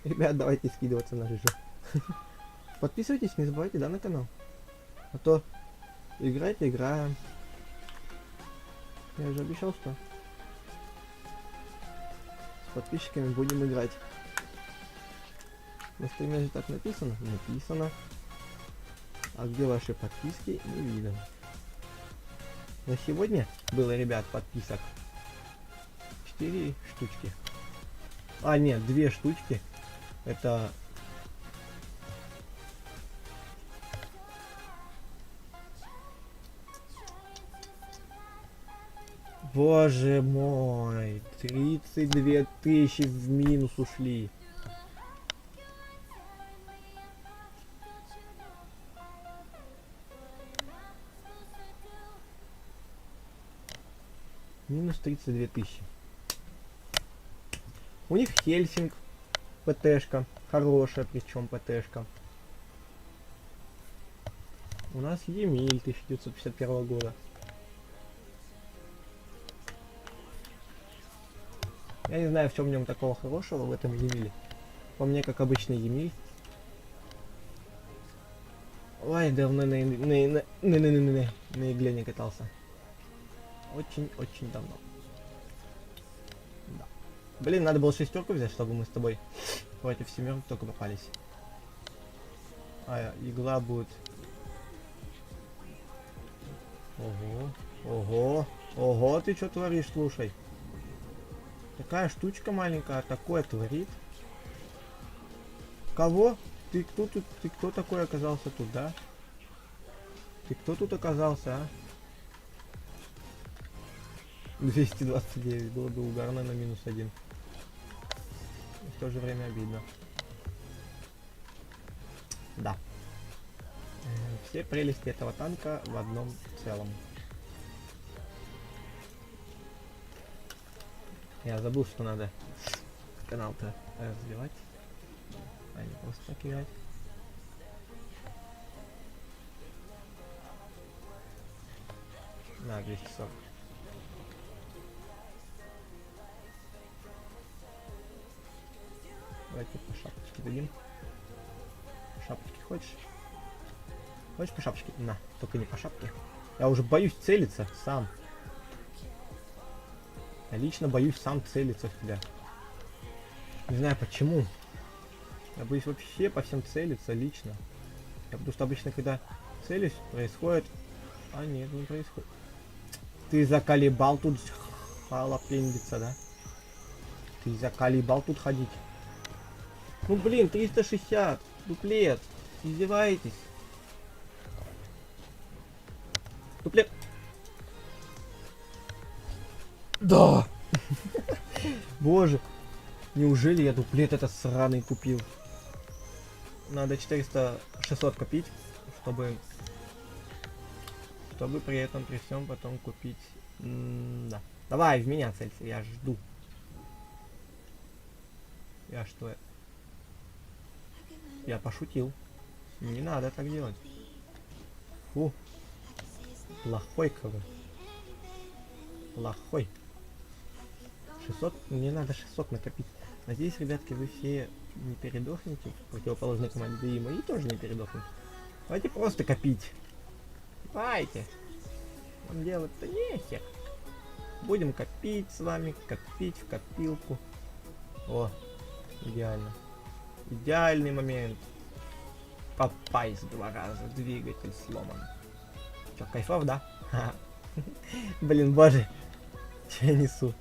Ребят, давайте скидываться на жижу. Подписывайтесь, не забывайте, да, на канал. А то играть играем. Я же обещал, что с подписчиками будем играть. На стриме же так написано? Написано. А где ваши подписки? Не видно. На сегодня было, ребят, подписок 4 штучки. А, нет, 2 штучки. Это... Боже мой, 32 тысячи в минус ушли. Минус 32 тысячи. У них Хельсинг, ПТшка, хорошая причем ПТшка. У нас Емель 1951 года. Я не знаю, в чем в нем такого хорошего в этом Емеле. По мне, как обычный Емель. Ой, давно на игле не катался. Очень-очень давно. Да. Блин, надо было 6 взять, чтобы мы с тобой против 7 только попались. А игла будет. Ого, ого, ого, ты что творишь, слушай. Такая штучка маленькая, такое творит. Кого? Ты кто тут? Ты кто такой оказался тут, да? Ты кто тут оказался, а? 229, было бы угарно на минус 1. В то же время обидно. Да. Все прелести этого танка в одном целом. Я забыл, что надо канал-то развивать, а не просто так играть. На, 240. Давайте по шапочке дадим. Шапочки хочешь? Хочешь по шапочке? На, только не по шапке. Я уже боюсь целиться сам. Я лично боюсь сам целиться в тебя. Не знаю почему. Я боюсь вообще по всем целиться лично. Потому что обычно, когда целюсь, происходит... А нет, не происходит. Ты заколебал тут халапендиться, да? Ты заколебал тут ходить. Ну блин, 360. Дуплет. Издеваетесь? Дуплет. Да. Боже. Неужели я дуплет этот сраный купил? Надо 400-600 копить, чтобы при этом при всем потом купить. Да. Давай, в меня целься, я жду. Я что? Я пошутил. Не надо так делать. Фу. Плохой какой. Плохой. 600? Мне надо 600 накопить. Надеюсь, ребятки, вы все не передохнете в противоположной команде, да и мои тоже не передохнут. Давайте просто копить. Давайте. Нам делать-то нехер. Будем копить с вами, копить в копилку. О, идеально. Идеальный момент. Попасть 2 раза, двигатель сломан. Чё, кайфов, да? Блин, боже. Че я несу?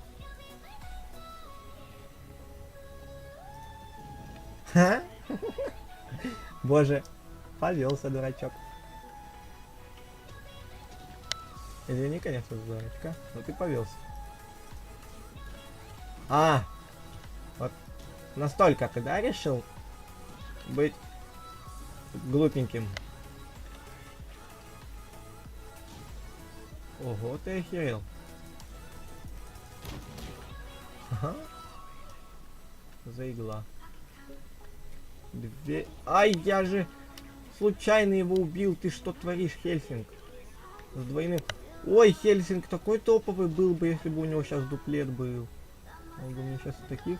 Боже, повелся дурачок. Извини, конечно, за дурачка, но ты повелся. А, вот настолько ты, да, решил быть глупеньким? Ого, ты охерел. Ага. Заигла. Ай, я же случайно его убил. Ты что творишь, Хельсинг? С двойным... Ой, Хельсинг такой топовый был бы, если бы у него сейчас дуплет был. Он бы мне сейчас таких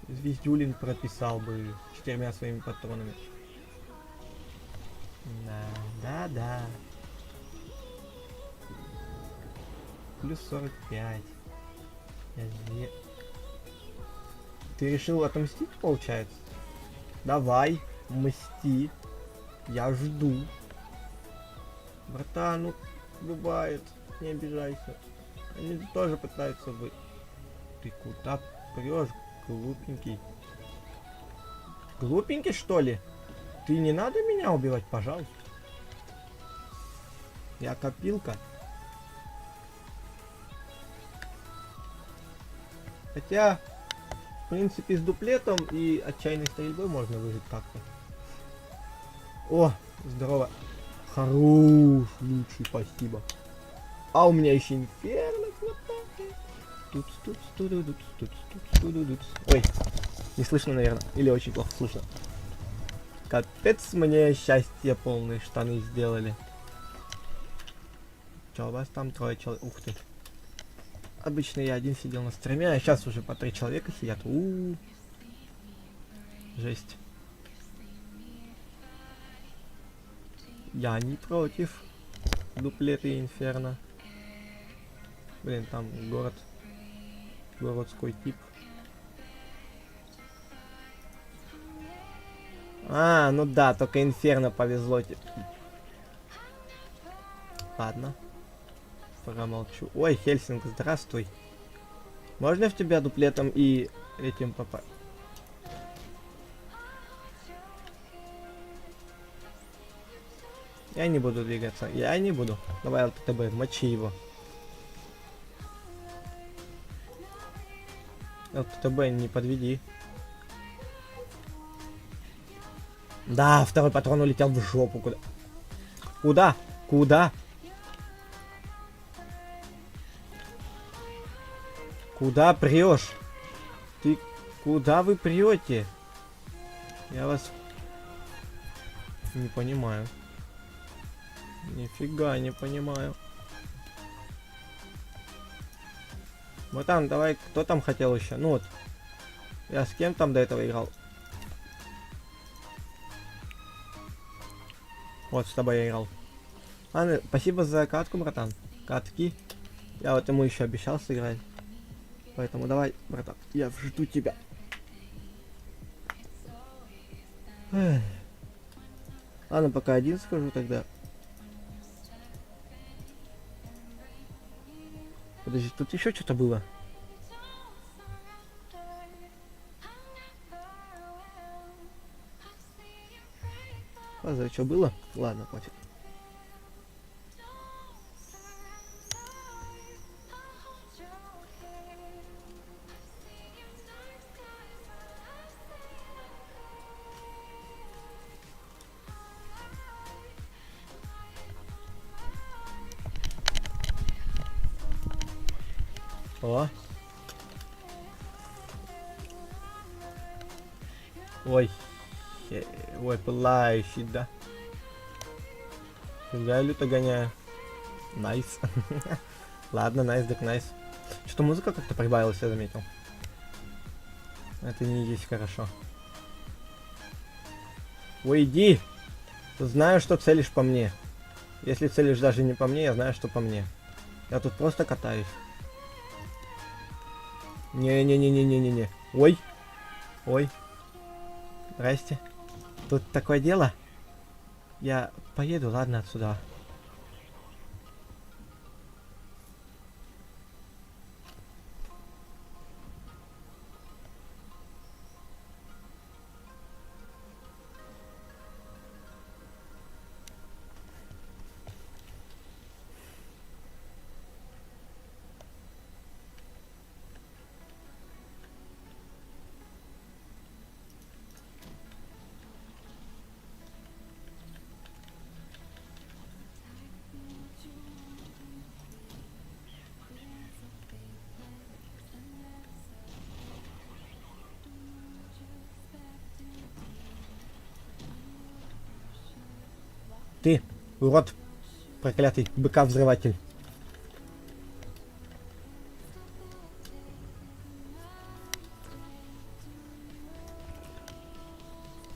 звездюлин прописал бы 4 своими патронами. Да. Плюс 45. Ты решил отомстить, получается? Давай, мсти. Я жду. Братан, ну, бывает. Не обижайся. Они тоже пытаются вы... Ты куда прешь, глупенький? Глупенький, что ли? Ты не надо меня убивать, пожалуйста. Я копилка. Хотя, в принципе, с дуплетом и отчаянной стрельбой можно выжить как-то. О, здорово. Хорош, лучший, спасибо. А у меня еще инферно хватает. Ой, не слышно, наверное. Или очень плохо слышно. Капец, мне счастье полные штаны сделали. Че, у вас там 3 человек? Ух ты. Обычно я один сидел на стриме, а сейчас уже по 3 человека сидят. Жесть. Я не против дуплета и инферно. Блин, там город. Городской тип. А, ну да, только инферно повезло. Ладно. Промолчу. Ой, Хельсинг, здравствуй. Можно в тебя дуплетом и этим попасть? Я не буду двигаться. Я не буду. Давай ЛТТБ, мочи его. ЛТТБ, не подведи. Да, второй патрон улетел в жопу. Куда? Куда? Куда? Куда прешь? Ты куда вы прете? Я вас не понимаю. Нифига не понимаю. Вот там, давай, кто там хотел еще? Ну вот. Я с кем там до этого играл? Вот, с тобой я играл. Ладно, спасибо за катку, братан. Катки. Я вот ему еще обещал сыграть. Поэтому давай, братан, я жду тебя. Эх. Ладно, пока один схожу тогда. Подожди, тут еще что-то было. Ладно, что было? Ладно, хватит. О. Ой. Ой, пылающий, да. Я люто гоняю. Найс. Ладно, найс, так найс. Что-то музыка как-то прибавилась, я заметил. Это не есть хорошо. Уйди! Знаю, что целишь по мне. Если целишь даже не по мне, я знаю, что по мне. Я тут просто катаюсь. Не-не-не-не-не-не-не. Ой. Ой. Здрасте. Тут такое дело. Я поеду, ладно, отсюда. Ты, урод, проклятый быка-взрыватель.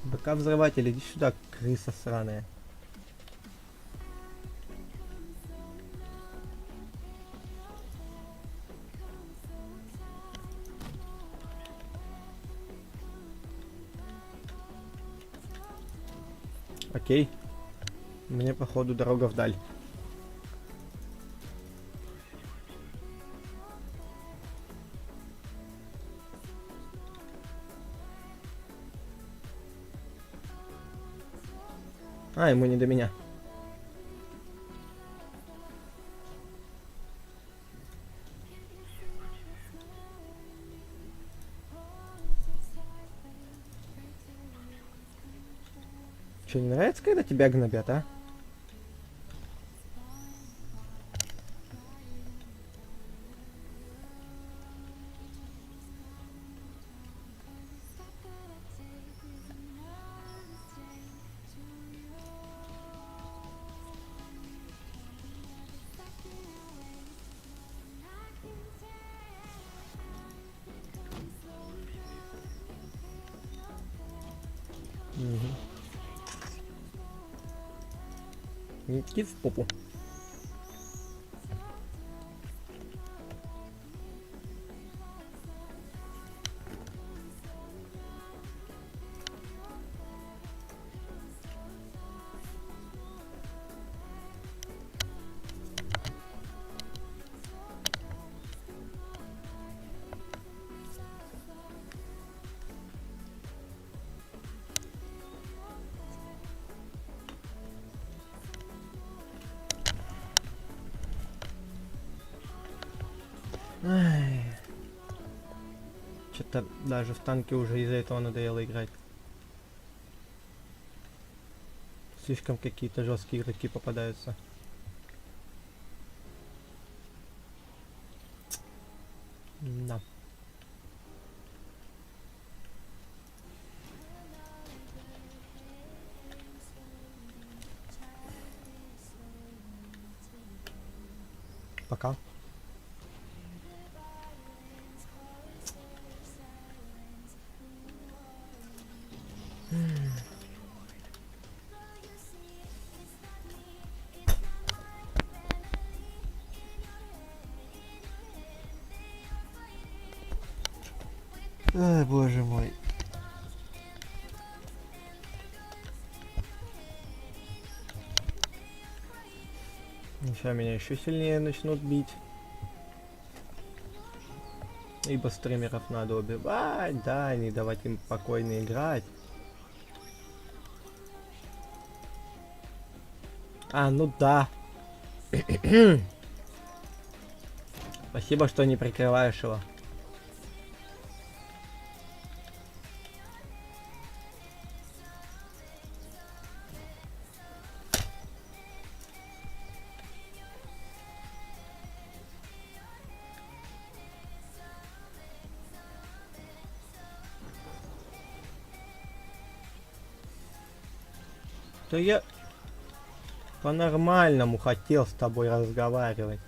Быка-взрыватель, иди сюда, крыса сраная. Окей. Мне, походу, дорога вдаль. А, ему не до меня. Че, не нравится, когда тебя гнобят, а? Иди в попу. Что-то даже в танке уже из-за этого надоело играть. Слишком какие-то жесткие игроки попадаются. Да. Пока. Ай, боже мой. Сейчас меня еще сильнее начнут бить. Ибо стримеров надо убивать, да, не давать им спокойно играть. А, ну да. Спасибо, что не прикрываешь его. Да я по-нормальному хотел с тобой разговаривать.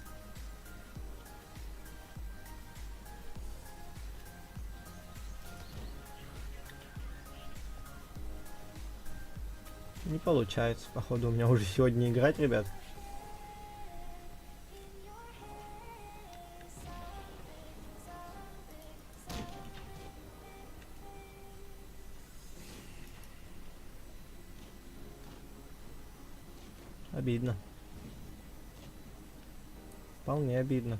Не получается, походу, у меня уже сегодня играть, ребят. Обидно. Вполне обидно.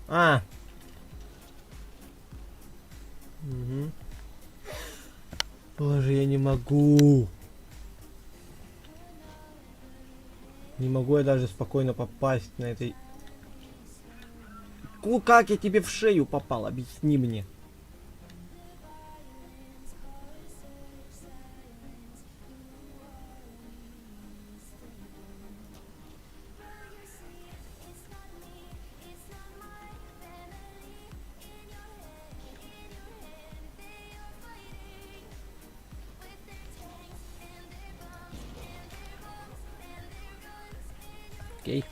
А! Угу. Боже, я не могу. Не могу я даже спокойно попасть на этой... Как я тебе в шею попал? Объясни мне. Окей.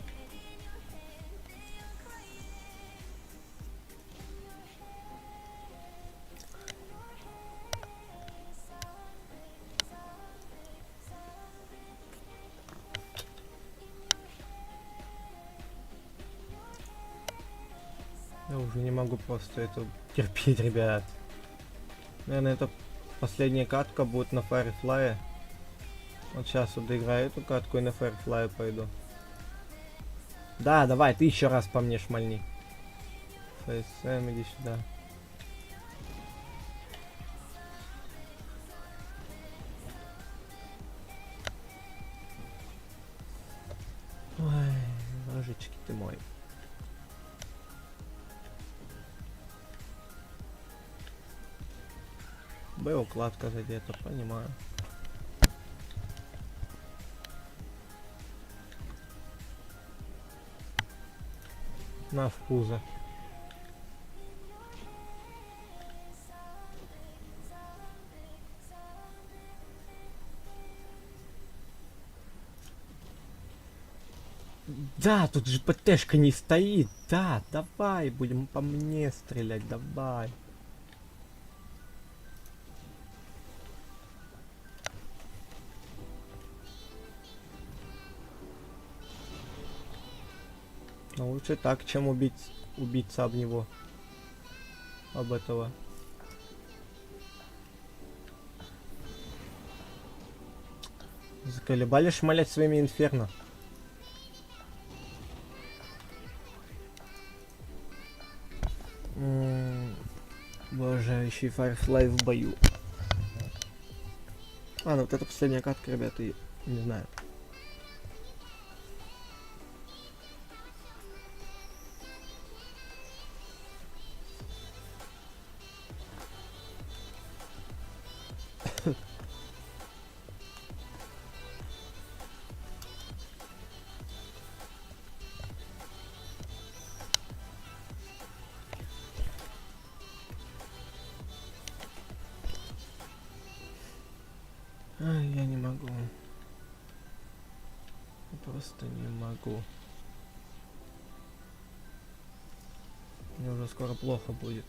Я уже не могу просто это терпеть, ребят. Наверное, это последняя катка будет на Firefly. Вот сейчас вот доиграю эту катку и на Firefly пойду. Да, давай, ты еще раз по мне шмальни. FSM, иди сюда. Ой, божечки ты мой. Б укладка задета, понимаю. На в пузо. Да, тут же ПТшка не стоит. Да, давай, будем по мне стрелять, давай. Но лучше так, чем убиться об него. Об этого. Заколебали шмалять своими инферно. Боже, еще и Firefly в бою. А, ну вот это последняя катка, ребята, и не знаю. Ай, я не могу. Просто не могу. Мне уже скоро плохо будет.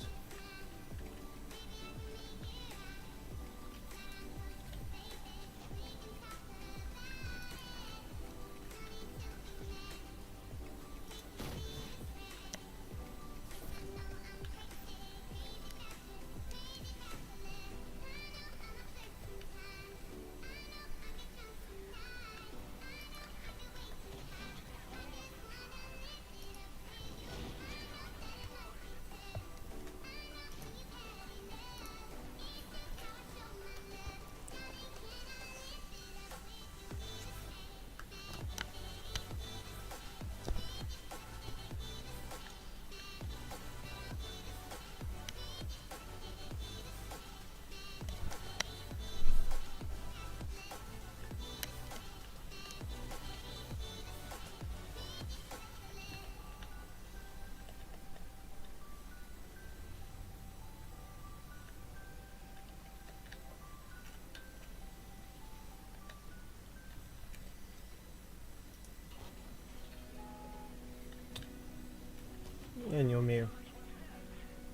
Я не умею.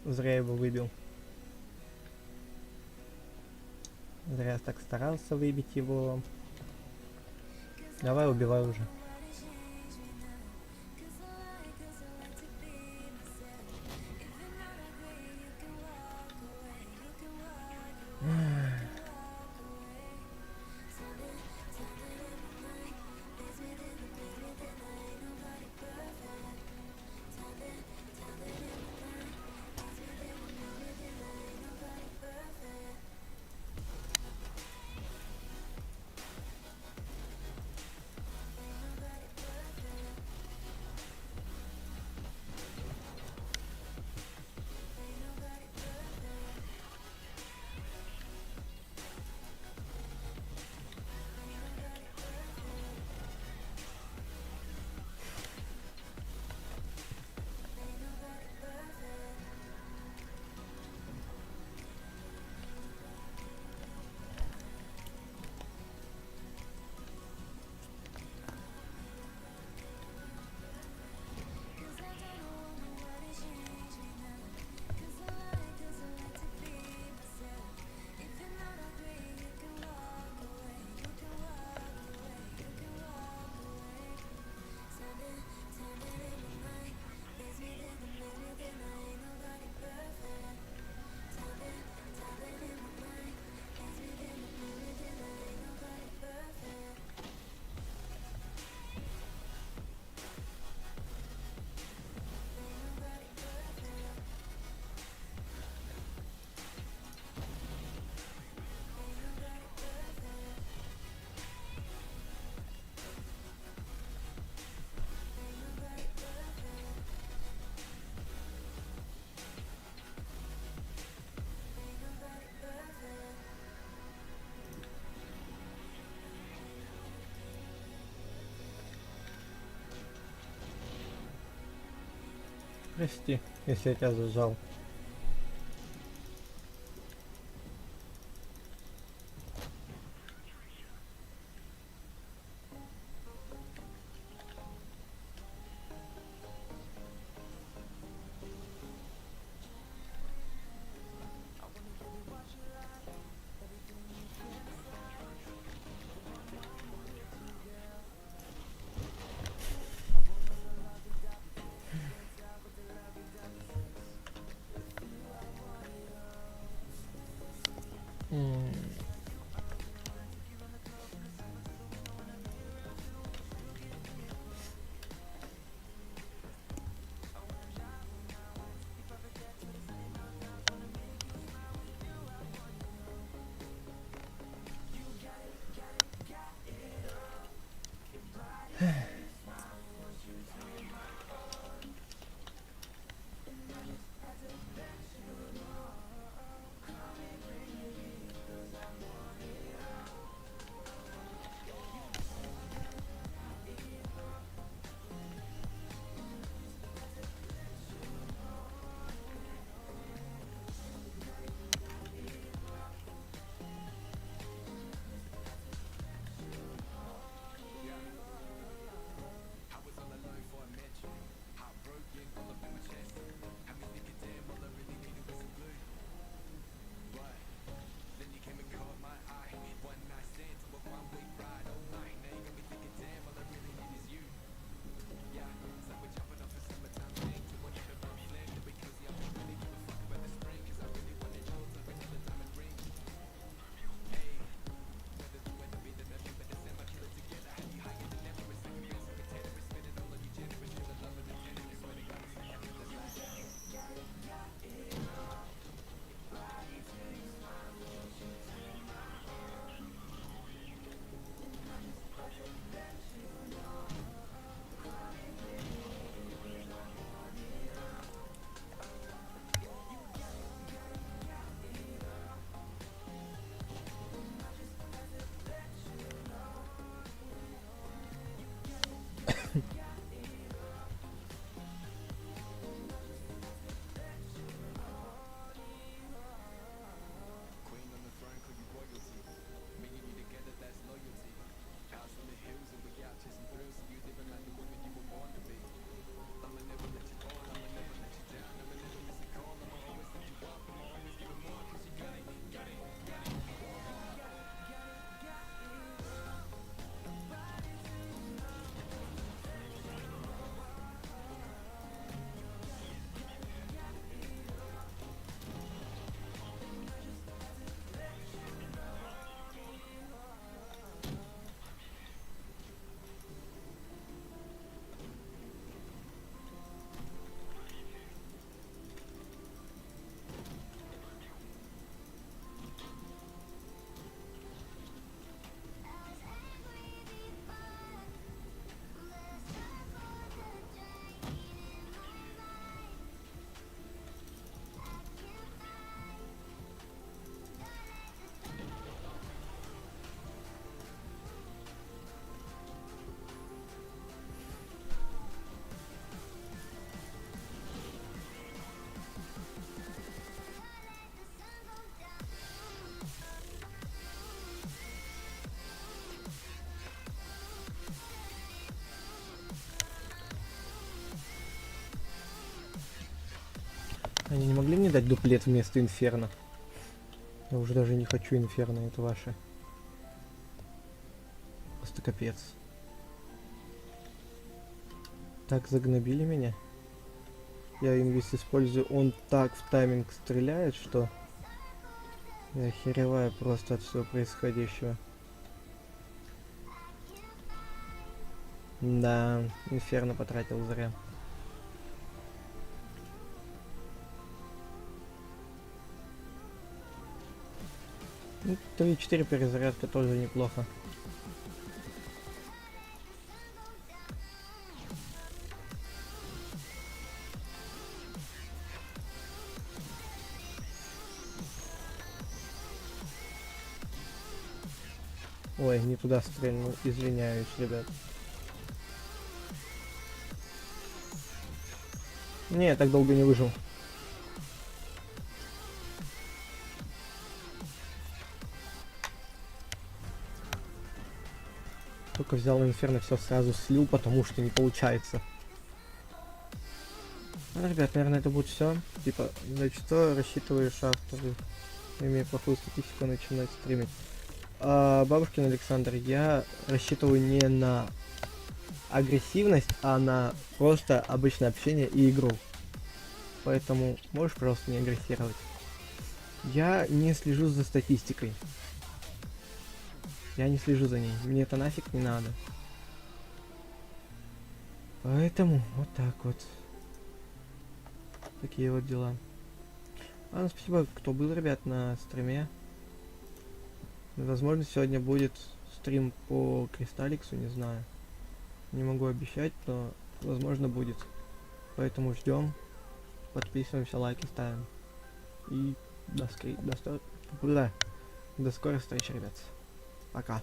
Зря его выбил. Зря так старался выбить его. Давай, убивай уже. Прости, если я тебя зажал. Они не могли мне дать дуплет вместо Инферно? Я уже даже не хочу Инферно, это ваше. Просто капец. Так загнобили меня. Я инвиз использую, он так в тайминг стреляет, что я охереваю просто от всего происходящего. Да, Инферно потратил зря. Ну, 3-4 перезарядка тоже неплохо. Ой, не туда стрельнул, извиняюсь, ребят. Не, я так долго не выжил. Только взял инферно, все сразу слил, потому что не получается. Ну, ребят, наверное, это будет все. Типа, на что рассчитываешь авторы, имея плохую статистику, начинать стримить? Бабушкин Александр, я рассчитываю не на агрессивность, а на просто обычное общение и игру. Поэтому можешь просто не агрессировать. Я не слежу за статистикой. Я не слежу за ней. Мне это нафиг не надо. Поэтому вот так вот. Такие вот дела. Ладно, спасибо, кто был, ребят, на стриме. Возможно, сегодня будет стрим по Кристалликсу, не знаю. Не могу обещать, но возможно будет. Поэтому ждем. Подписываемся, лайки ставим. И до скорой встречи, ребят. Пока.